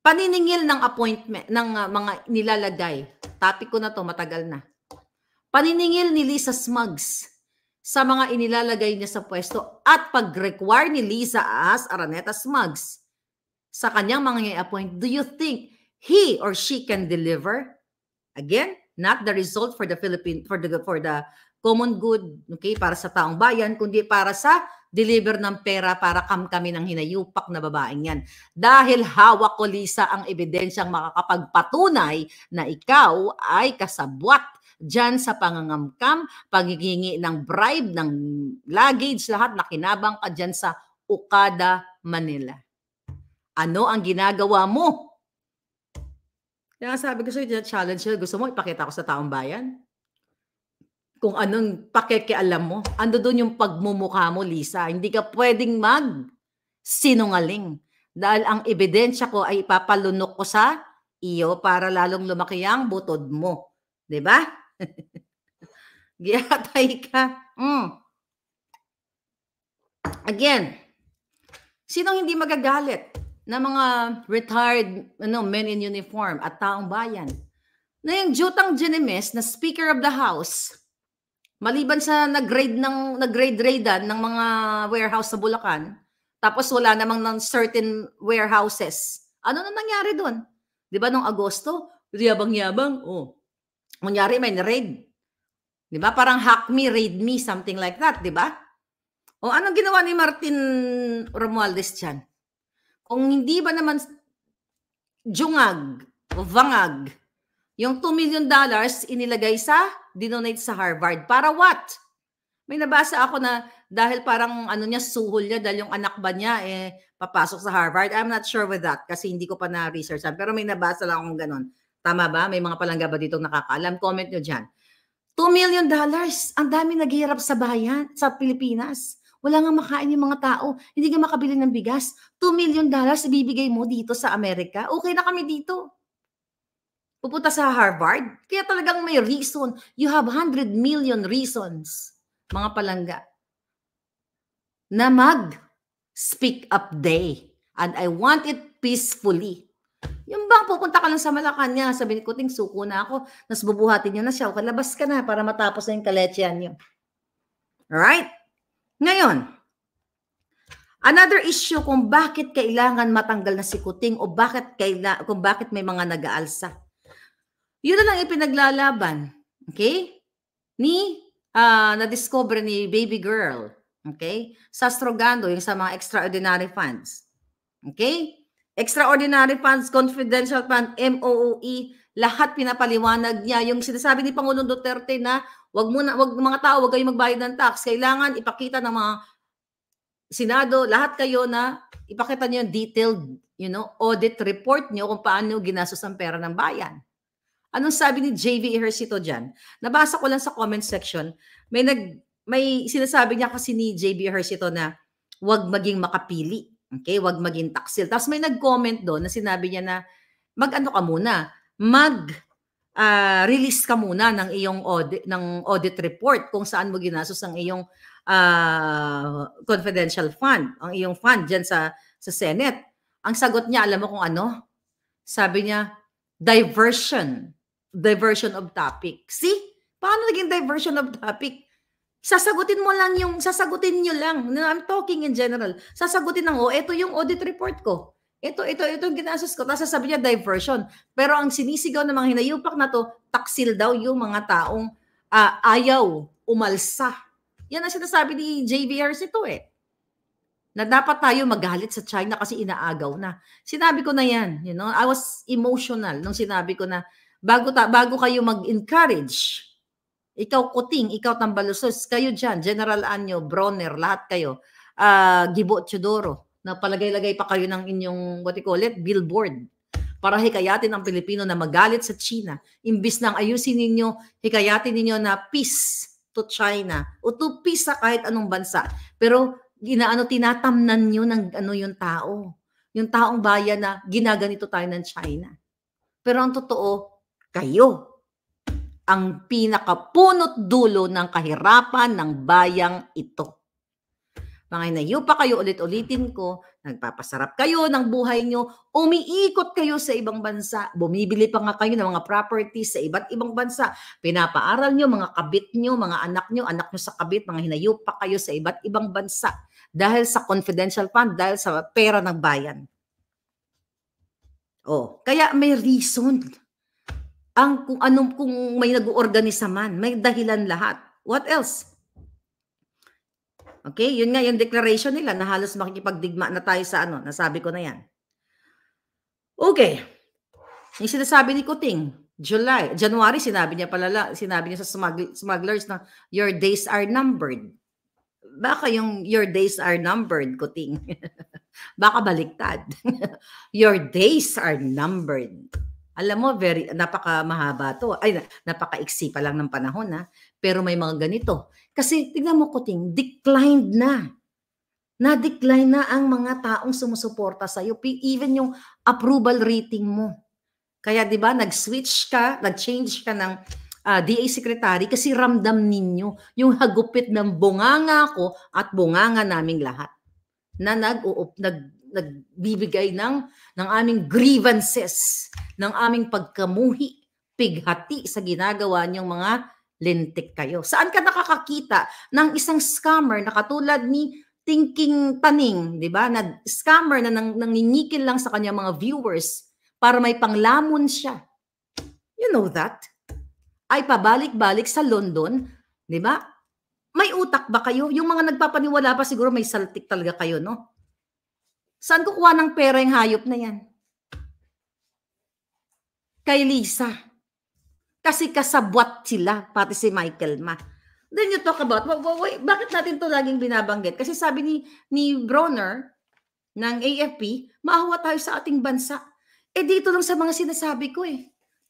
Paniningil ng appointment, ng mga nilalagay. Topic ko na to, matagal na. Paniningil ni Lisa Smugs sa mga inilalagay niya sa pwesto at pag-require ni Lisa as Araneta Smugs sa kanyang mga i-appoint, do you think he or she can deliver? Again, not the result for the common good, okay, para sa taong bayan, kundi para sa deliver ng pera para kami ng hinayupak na babaeng yan. Dahil hawak ko, Lisa, ang ebidensyang makakapagpatunay na ikaw ay kasabwat dyan sa pangangamkam, paghihingi ng bribe, ng luggage, lahat nakinabang ka dyan sa Okada, Manila. Ano ang ginagawa mo? Kaya sabi ko sa'yo, challenge siya, gusto mo ipakita ko sa taong bayan? Kung anong pakikialam mo. Ando doon yung pagmumukha mo, Lisa. Hindi ka pwedeng sinungaling. Dahil ang ebidensya ko ay ipapalunok ko sa iyo para lalong lumaki ang butod mo. Diba? Giatay ka. Again, sinong hindi magagalit na mga retired men in uniform at taong bayan na yung Jutang Ginemes na Speaker of the House, maliban sa nag-grade-raidan ng mga warehouse sa Bulacan, tapos wala namang ng certain warehouses. Ano na nangyari doon? Di ba nung Agosto? Yabang-yabang. Kunyari may raid. Di ba? Parang hack me, raid me, something like that. Di ba? Anong ginawa ni Martin Romualdez dyan? Kung hindi ba naman vangag, yung $2 million inilagay dinonate sa Harvard. Para what? May nabasa ako na dahil parang suhol niya dahil yung anak ba niya papasok sa Harvard. I'm not sure with that kasi hindi ko pa na-researchan. Pero may nabasa lang akong ganon. Tama ba? May mga palangga ba dito nakakaalam? Comment nyo dyan. $2 million. Ang dami naghihirap sa bayan, sa Pilipinas. Wala nga makain yung mga tao. Hindi ka makabili ng bigas. $2 million ibibigay mo dito sa Amerika. Okay na kami dito. Pupunta sa Harvard. Kaya talagang may reason. You have 100 million reasons, mga palangga, na Speak Up Day. And I want it peacefully. Yung bang pupunta ka lang sa Malacanang, sabi ni Kuting, suko na ako, nas bubuhatin nyo na siya, okay, labas ka na para matapos na yung kaletsehan nyo. Alright? Ngayon, another issue kung bakit kailangan matanggal na si Kuting o kung bakit may mga nag-aalsa. Yun na lang ipinaglalaban. Okay? Na-discover ni baby girl. Okay? Sa Strogando, yung sa mga extraordinary funds. Okay? Extraordinary funds, confidential fund, MOOE, lahat pinapaliwanag niya. Yung sinasabi ni Pangulong Duterte na wag mga tao, wag kayong magbayad ng tax. Kailangan ipakita ng mga Senado, lahat kayo na ipakita niyo yung detailed, audit report niyo kung paano ginastos ang pera ng bayan. Anong sabi ni JV Ejercito dyan? Nabasa ko lang sa comment section. May sinasabi niya kasi ni JV Ejercito na wag maging makapili. Okay? Wag maging taksil. Tapos may nag-comment doon na sinabi niya na mag-ano ka muna, release ka muna ng iyong audit report kung saan mo ginastos ang iyong confidential fund, ang iyong fund dyan sa Senate. Ang sagot niya, alam mo kung ano? Sabi niya, diversion of topic. See? Paano naging diversion of topic? Sasagutin nyo lang. I'm talking in general. Sasagutin ito yung audit report ko. Ito yung ginastos ko. Tapos sasabi niya diversion. Pero ang sinisigaw ng mga hinayupak na to, taksil daw yung mga taong ayaw umalsa. Yan ang sinasabi ni JVRs ito na dapat tayo magalit sa China kasi inaagaw na. Sinabi ko na yan. I was emotional nung sinabi ko na bago kayo mag-encourage, ikaw Kuting, ikaw Tambalusos, kayo dyan, General Anyo, Bronner, lahat kayo, Gibo Teodoro, na palagay-lagay pa kayo ng inyong, billboard, para hikayatin ang Pilipino na magalit sa China. Imbis nang ayusin ninyo, hikayatin ninyo na peace to China o to peace sa kahit anong bansa. Pero tinatamnan nyo ng yung tao. Yung taong bayan na ginaganito tayo ng China. Pero ang totoo, kayo ang pinakapunot dulo ng kahirapan ng bayang ito. Mga inayupa kayo, ulit-ulitin ko, nagpapasarap kayo ng buhay nyo, umiikot kayo sa ibang bansa, bumibili pa nga kayo ng mga properties sa iba't ibang bansa, pinapaaral nyo, mga kabit nyo, mga anak nyo sa kabit, mga hinayupa kayo sa iba't ibang bansa dahil sa confidential fund, dahil sa pera ng bayan. Kaya may reason. Kung may nag-uorganisa man, may dahilan lahat. What else? Okay, yun nga yung declaration nila na halos makikipagdigma na tayo sa nasabi ko na yan. Okay. Yung sinasabi ni Kuting, January, sinabi niya sa smugglers na your days are numbered. Baka yung your days are numbered, Kuting. Baka baliktad. Your days are numbered. Alam mo, napaka-mahaba to. Ay, napaka-iksi pa lang ng panahon, Pero may mga ganito. Kasi, tignan mo, Kuting, declined na. Na-decline na ang mga taong sumusuporta sa'yo. Even yung approval rating mo. Kaya, di ba, nag-change ka ng DA Secretary kasi ramdam ninyo yung hagupit ng bunganga ko at bunganga naming lahat. Na nagbibigay ng aming grievances, ng aming pagkamuhi, pighati sa ginagawa niyong mga lintik kayo. Saan ka nakakakita ng isang scammer na katulad ni Thinking Taning, di ba? Na scammer na nanginikil lang sa kanyang mga viewers para may panglamon siya. You know that? Ay pabalik-balik sa London, di ba? May utak ba kayo? Yung mga nagpapaniwala pa siguro may saltik talaga kayo, no? Saan kukuha ng pera yung hayop na yan? Kay Lisa. Kasi kasabwat sila, pati si Michael Ma. Then you talk about, bakit natin to laging binabanggit? Kasi sabi ni Bronner ng AFP, maawa tayo sa ating bansa. Dito lang sa mga sinasabi ko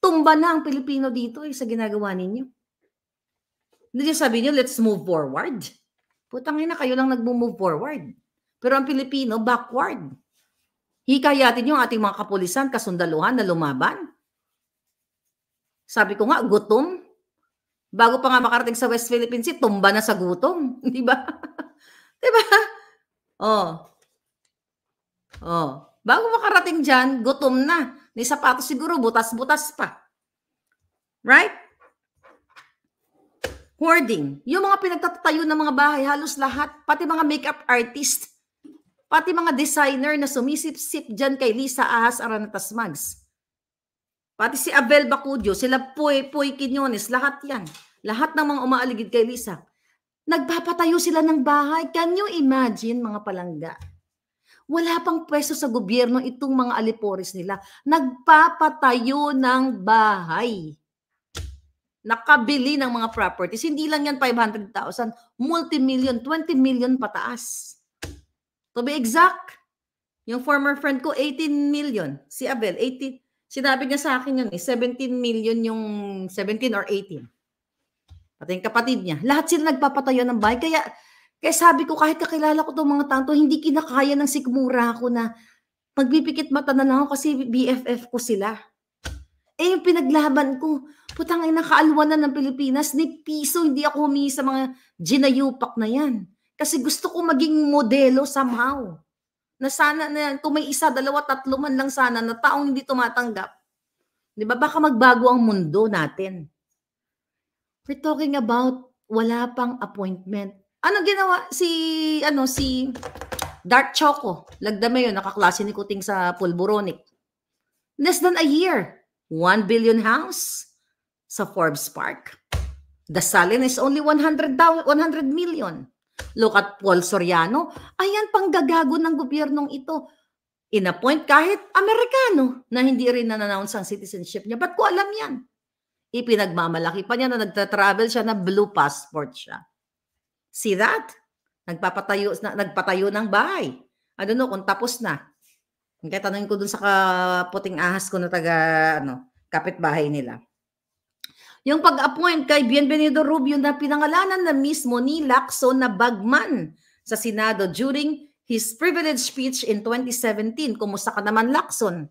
tumba na ang Pilipino dito sa ginagawa ninyo. Hindi sabi niyo, let's move forward. Putang ina, kayo lang nag-move forward. Pero ang Pilipino, backward. Hikayatin yung ating mga kapulisan, kasundaluhan na lumaban. Sabi ko nga, gutom. Bago pa nga makarating sa West Philippine Sea, tumba na sa gutom. Di ba? Di ba? Oh, bago makarating dyan, gutom na. May sapatos siguro, butas-butas pa. Right? Hoarding. Yung mga pinagtatayo ng mga bahay, halos lahat, pati mga makeup artist, pati mga designer na sumisip-sip dyan kay Lisa Ahas Aranatas Mags. Pati si Abel Bacudio, sila Puy Quinones, lahat yan. Lahat ng mga umaaligid kay Lisa. Nagpapatayo sila ng bahay. Can you imagine, mga palangga? Wala pang pwesto sa gobyerno itong mga alipores nila. Nagpapatayo ng bahay. Nakabili ng mga properties. Hindi lang yan 500,000, multi-million, 20 million pataas. To be exact, yung former friend ko, 18 million. Si Abel, 18. Sinabi niya sa akin yun, 17 million yung 17 or 18. Pati yung kapatid niya. Lahat sila nagpapatayo ng bahay. Kaya sabi ko, kahit kakilala ko itong mga tanto, hindi kinakaya ng sikmura ko na magbipikit mata na lang ako kasi BFF ko sila. Eh, yung pinaglaban ko, putang ay nakaalwanan ng Pilipinas, ni piso hindi ako humingi sa mga ginayupak na yan. Kasi gusto ko maging modelo somehow. Na sana na kung may isa, dalawa, tatlo man lang sana na taong hindi tumatanggap. Di ba? Baka magbago ang mundo natin. We're talking about wala pang appointment. Ano ginawa si Dark Choco? Lagdame yun, nakaklase ni Kuting sa Pulboronic. Less than a year. 1 billion house sa Forbes Park. The Salin is only 100 million. Look at Paul Soriano. Ayan pang gagago ng gobyernong ito. In-appoint kahit Amerikano na hindi rin na-announce ang citizenship niya. Ba't ko alam yan? Ipinagmamalaki pa niya na nagta-travel siya na blue passport siya. See that? Nagpatayo ng bahay. I don't know kung tapos na. Kaya tanongin ko dun sa puting ahas ko na kapitbahay nila. Yung pag-appoint kay Bienvenido Rubio na pinangalanan na mismo ni Lacson na bagman sa Senado during his privilege speech in 2017. Kumusta ka naman, Lacson?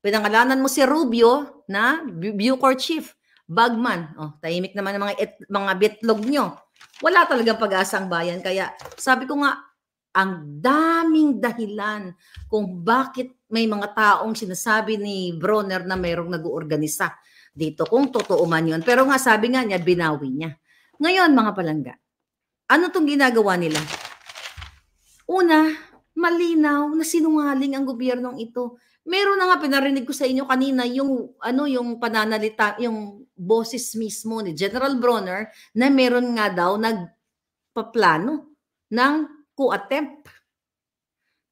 Pinangalanan mo si Rubio na Bucor Chief, bagman. Oh, tahimik naman ang mga bitlog nyo. Wala talagang pag-asa ang bayan. Kaya sabi ko nga, ang daming dahilan kung bakit may mga taong sinasabi ni Bronner na mayroong nag-uorganisa dito. Kung totoo man yun. Pero nga sabi nga niya, binawi niya. Ngayon mga palangga, ano tong ginagawa nila? Una, malinaw na sinungaling ang gobyernong ito. Meron na nga pinarinig ko sa inyo kanina yung pananalita, yung boses mismo ni General Bronner na meron nga daw nagpaplano ng coup attempt.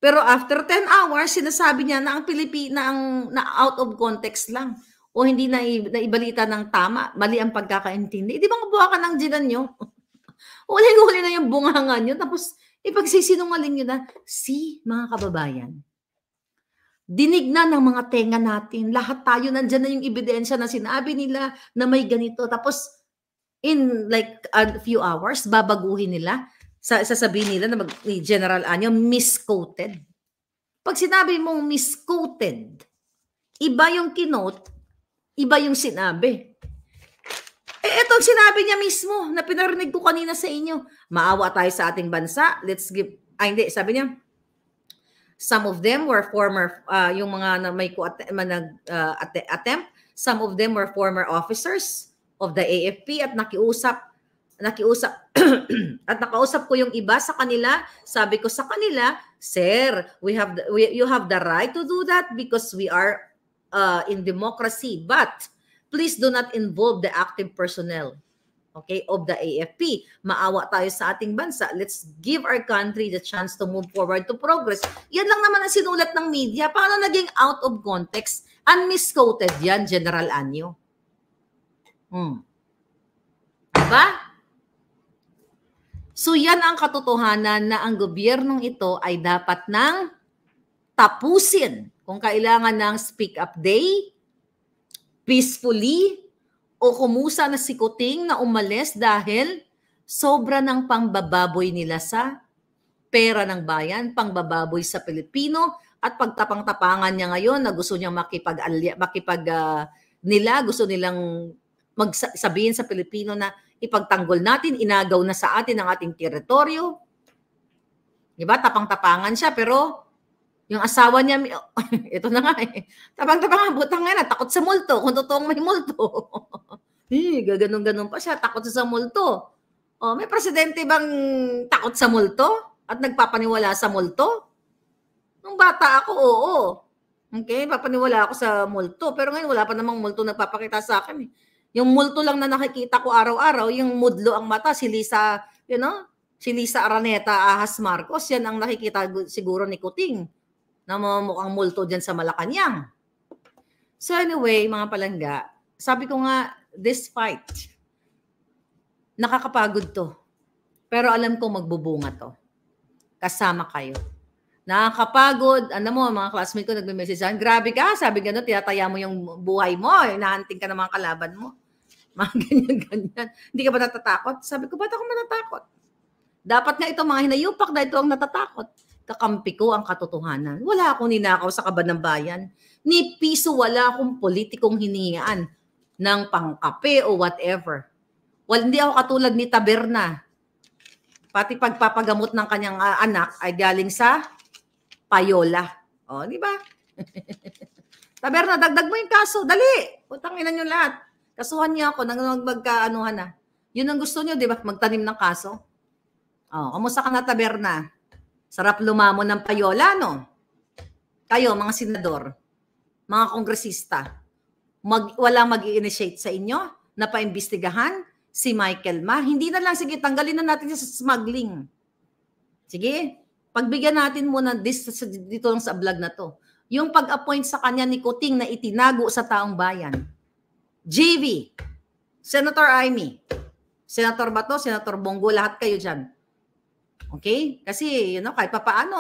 Pero after 10 hours, sinasabi niya na ang na out of context lang o hindi na ibalita ng tama, mali ang pagkakaintindi. Di ba mabuha ka ng ginan nyo? Huli-huli na yung bungangan nyo, tapos ipagsisinungaling nyo na, mga kababayan, dinig na ng mga tenga natin. Lahat tayo, nandyan na yung ebidensya na sinabi nila na may ganito. Tapos, in like a few hours, babaguhin nila. Sasabihin nila na ni General Anyo, misquoted. Pag sinabi mong misquoted, iba yung kinote, iba yung sinabi. Etong sinabi niya mismo na pinarinig ko kanina sa inyo. Maawa tayo sa ating bansa. Let's give, sabi niya, some of them were former, yung mga na may attempt, some of them were former officers of the AFP at nakiusap at nakausap ko yung iba sa kanila. Sabi ko sa kanila, sir, you have the right to do that because we are in democracy, but please do not involve the active personnel, okay, of the AFP. Maawa tayo sa ating bansa. Let's give our country the chance to move forward to progress. Yan lang naman ang sinulat ng media. Paano naging out of context? Unmisquoted yan, General Anyo. Diba? So yan ang katotohanan na ang gobyernong ito ay dapat nang tapusin kung kailangan ng speak up day, peacefully, o kumusa na si Kuting na umalis dahil sobra ng pangbababoy nila sa pera ng bayan, pangbababoy sa Pilipino, at pagtapang-tapangan niya ngayon na gusto niyang gusto nilang magsabihin sa Pilipino na ipagtanggol natin, inagaw na sa atin ang ating teritoryo. Diba? Tapang-tapangan siya, pero Yung asawa niya, ito na nga eh. Tabang-tabang nga, butang nga na, takot sa multo. Kung totoong may multo. Gaganon-ganon pa siya, takot sa multo. Oh, may presidente bang takot sa multo? At nagpapaniwala sa multo? Nung bata ako, oo. Okay, papaniwala ako sa multo. Pero ngayon, wala pa namang multo nagpapakita sa akin. Yung multo lang na nakikita ko araw-araw, yung mudlo ang mata, si Lisa, si Lisa Araneta Ahas Marcos, yan ang nakikita siguro ni Kuting na mukhang multo dyan sa Malacanang. So anyway, mga palangga, sabi ko nga, this fight, nakakapagod to. Pero alam ko magbubunga to. Kasama kayo. Nakakapagod. Ano mo, mga classmate ko nagme-message sa'kin, grabe ka, sabi gano'n, tinataya mo yung buhay mo, inahanting ka ng mga kalaban mo. Mga ganyan-ganyan. Hindi ka ba natatakot? Sabi ko, ba't ako natatakot? Dapat nga itong mga hinayupak na ito ang natatakot. Kakampi ko ang katotohanan. Wala akong ninakaw sa kaban ng bayan. Ni piso wala akong politikong hinihingaan ng pangkape o whatever. Well, hindi ako katulad ni Taberna. Pati pagpapagamot ng kanyang anak ay galing sa payola. O, di ba? Taberna, dagdag mo yung kaso. Dali! Putangin na nyo lahat. Kasuhan niya ako. Magkaanuhan na. Yun ang gusto nyo, di ba? Magtanim ng kaso. O, kamusta ka na, Taberna? Sarap lumamon ng payola, no? Kayo, mga senador, mga kongresista, walang mag-i-initiate sa inyo na paimbestigahan si Michael Ma. Hindi na lang, sige, tanggalin na natin sa smuggling. Sige, pagbigyan natin muna dito lang sa vlog na to. Yung pag-appoint sa kanya ni Kuting na itinago sa taong bayan. JV, Senator Amy, Senator Bato, Senator Bongo, lahat kayo dyan. Okay? Kasi, kahit papaano,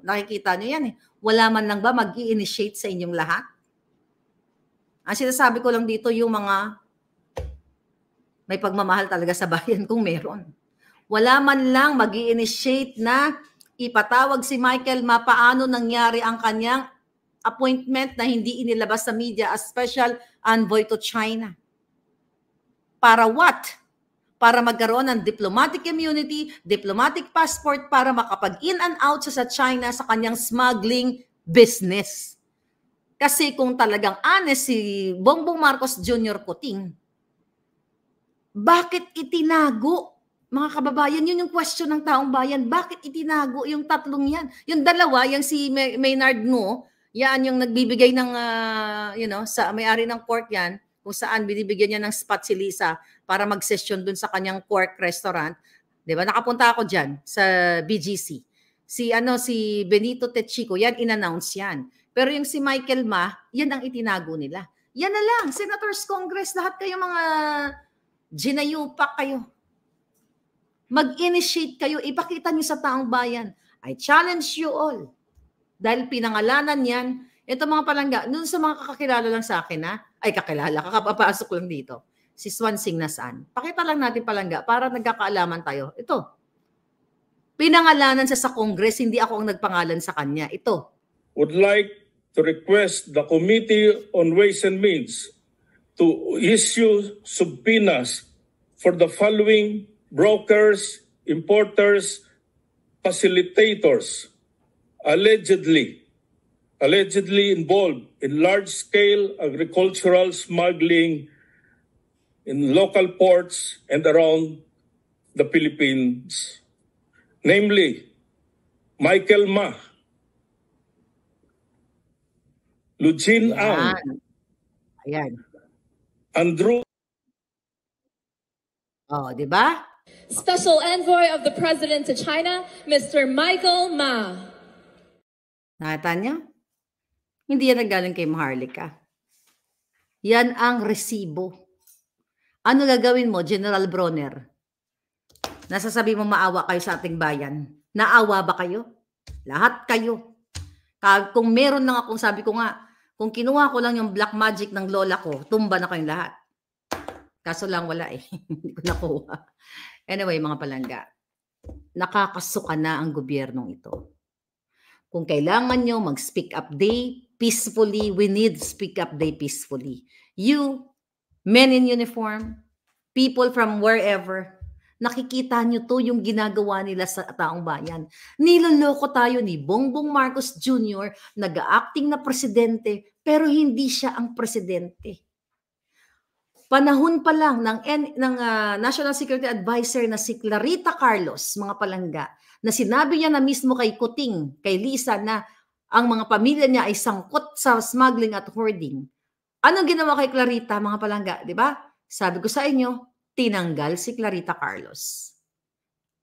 nakikita nyo yan eh. Wala man lang ba mag-i-initiate sa inyong lahat? Ang sinasabi ko lang dito, yung mga may pagmamahal talaga sa bayan kung meron. Wala man lang mag-i-initiate na ipatawag si Michael Ma paano nangyari ang kanyang appointment na hindi inilabas sa media as special envoy to China. Para what? Para magkaroon ng diplomatic immunity, diplomatic passport para makapag-in and out sa China sa kanyang smuggling business. Kasi kung talagang honest si Bongbong Marcos Jr. Kuting, bakit itinago? Mga kababayan, yun yung question ng taong bayan. Bakit itinago yung tatlong yan? Yung dalawa, yung si Maynard Ngo, yan yung nagbibigay ng, sa may-ari ng pork yan, kung saan binibigyan niya ng spot si Lisa para mag-session dun sa kanyang pork restaurant. 'Di ba? Nakapunta ako diyan sa BGC. Si Benito Techico, yan in-announce yan. Pero yung si Michael Ma, yan ang itinago nila. Yan na lang, Senators Congress, lahat kayo mga ginayupak kayo. Mag-initiate kayo, ipakita niyo sa taong bayan. I challenge you all. Dahil pinangalanan yan, ito mga palangga, nun sa mga kakakilala lang sa akin, kakapapasok lang dito. Si Swansing nasaan. Pakita lang natin palangga para nagkakaalaman tayo. Ito. Pinangalanan siya sa Congress, hindi ako ang nagpangalan sa kanya. Ito. Would like to request the Committee on Ways and Means to issue subpoenas for the following brokers, importers, facilitators, allegedly involved in large-scale agricultural smuggling in local ports and around the Philippines. Namely, Michael Ma, Lujin Ang, Andrew. Oh, di ba? Special Envoy of the President to China, Mr. Michael Ma. Nakita niyo? Hindi yan nagaling kay Maharlika. Yan ang resibo. Ano gagawin mo, General Bronner? Nasasabi mo maawa kayo sa ating bayan. Naawa ba kayo? Lahat kayo. Kung meron lang akong, sabi ko nga, kung kinuha ko lang yung black magic ng lola ko, tumba na kayong lahat. Kaso lang wala eh. Hindi ko nakuha. Anyway, mga palangga, nakakasuka na ang gobyernong ito. Kung kailangan nyo mag-speak up day peacefully, we need speak up day peacefully. You, men in uniform, people from wherever, Nakikita nyo to yung ginagawa nila sa taong bayan. Niloloko tayo ni Bongbong Marcos Jr., nag-acting na presidente, pero hindi siya ang presidente. Panahon pa lang ng National Security Advisor na si Clarita Carlos, mga palangga, na sinabi niya na mismo kay Kuting, kay Lisa, na ang mga pamilya niya ay sangkot sa smuggling at hoarding. Anong ginawa kay Clarita, mga palangga? Di ba? Sabi ko sa inyo, tinanggal si Clarita Carlos.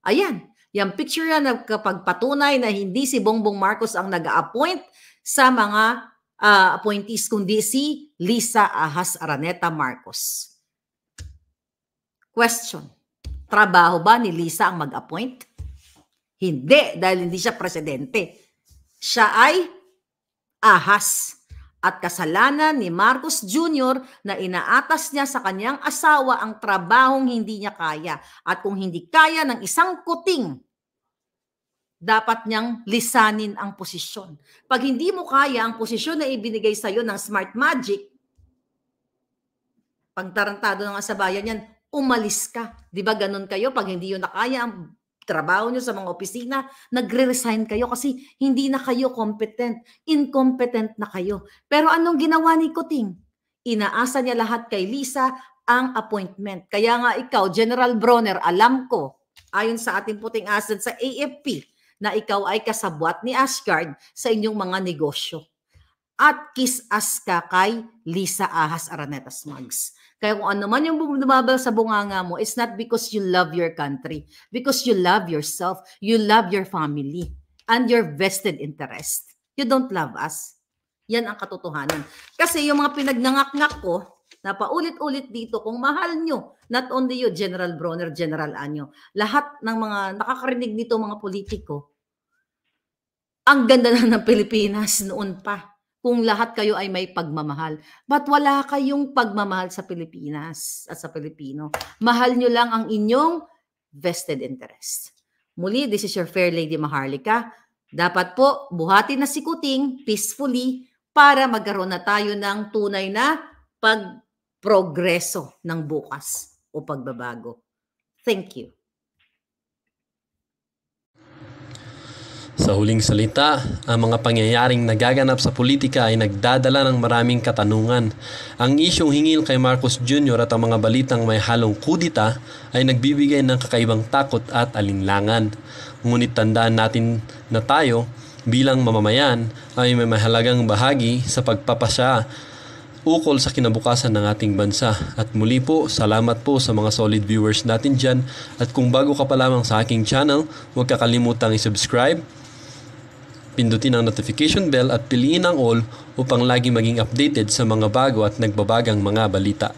Ayan, yung picture yan na kapag patunay na hindi si Bongbong Marcos ang nag-a-appoint sa mga appointees, kundi si Lisa Ahas Araneta Marcos. Question, trabaho ba ni Lisa ang mag-appoint? Hindi, dahil hindi siya presidente. Siya ay ahas. At kasalanan ni Marcos Jr. na inaatas niya sa kanyang asawa ang trabahong hindi niya kaya. At kung hindi kaya ng isang Kuting, dapat niyang lisanin ang posisyon. Pag hindi mo kaya ang posisyon na ibinigay sa iyo ng Smart Magic, pagtarantado ng sa bayan yan, umalis ka. Di ba ganun kayo? Pag hindi yun nakaya ang trabaho nyo sa mga opisina, nagre-resign kayo kasi hindi na kayo competent. Incompetent na kayo. Pero anong ginawa ni Kuting? Inaasa niya lahat kay Lisa ang appointment. Kaya nga ikaw, General Bronner, alam ko, ayon sa ating puting asset sa AFP, na ikaw ay kasabwat ni Ashgard sa inyong mga negosyo. At kiss-ass ka kay Lisa Ahas Araneta Smugs. Kaya kung ano man yung lumabal sa bunganga mo, it's not because you love your country. Because you love yourself. You love your family. And your vested interest. You don't love us. Yan ang katotohanan. Kasi yung mga pinagnangak-ngak ko, na paulit-ulit dito, kung mahal nyo, not only you, General Bronner, General Anyo, lahat ng mga nakakarinig nito, mga politiko, ang ganda na ng Pilipinas noon pa. Kung lahat kayo ay may pagmamahal. But wala kayong pagmamahal sa Pilipinas at sa Pilipino. Mahal nyo lang ang inyong vested interest. Muli, this is your Fair Lady Maharlika. Dapat po, buhatin na si Kuting peacefully para magkaroon na tayo ng tunay na pagprogreso ng bukas o pagbabago. Thank you. Sa huling salita, ang mga pangyayaring nagaganap sa politika ay nagdadala ng maraming katanungan. Ang isyong hingil kay Marcos Jr. at ang mga balitang may halong kudita ay nagbibigay ng kakaibang takot at alinlangan. Ngunit tandaan natin na tayo bilang mamamayan ay may mahalagang bahagi sa pagpapasya ukol sa kinabukasan ng ating bansa. At muli po, salamat po sa mga solid viewers natin dyan. At kung bago ka pa lamang sa aking channel, huwag kakalimutang i-subscribe, pindutin ang notification bell at piliin ang all upang lagi maging updated sa mga bago at nagbabagang mga balita.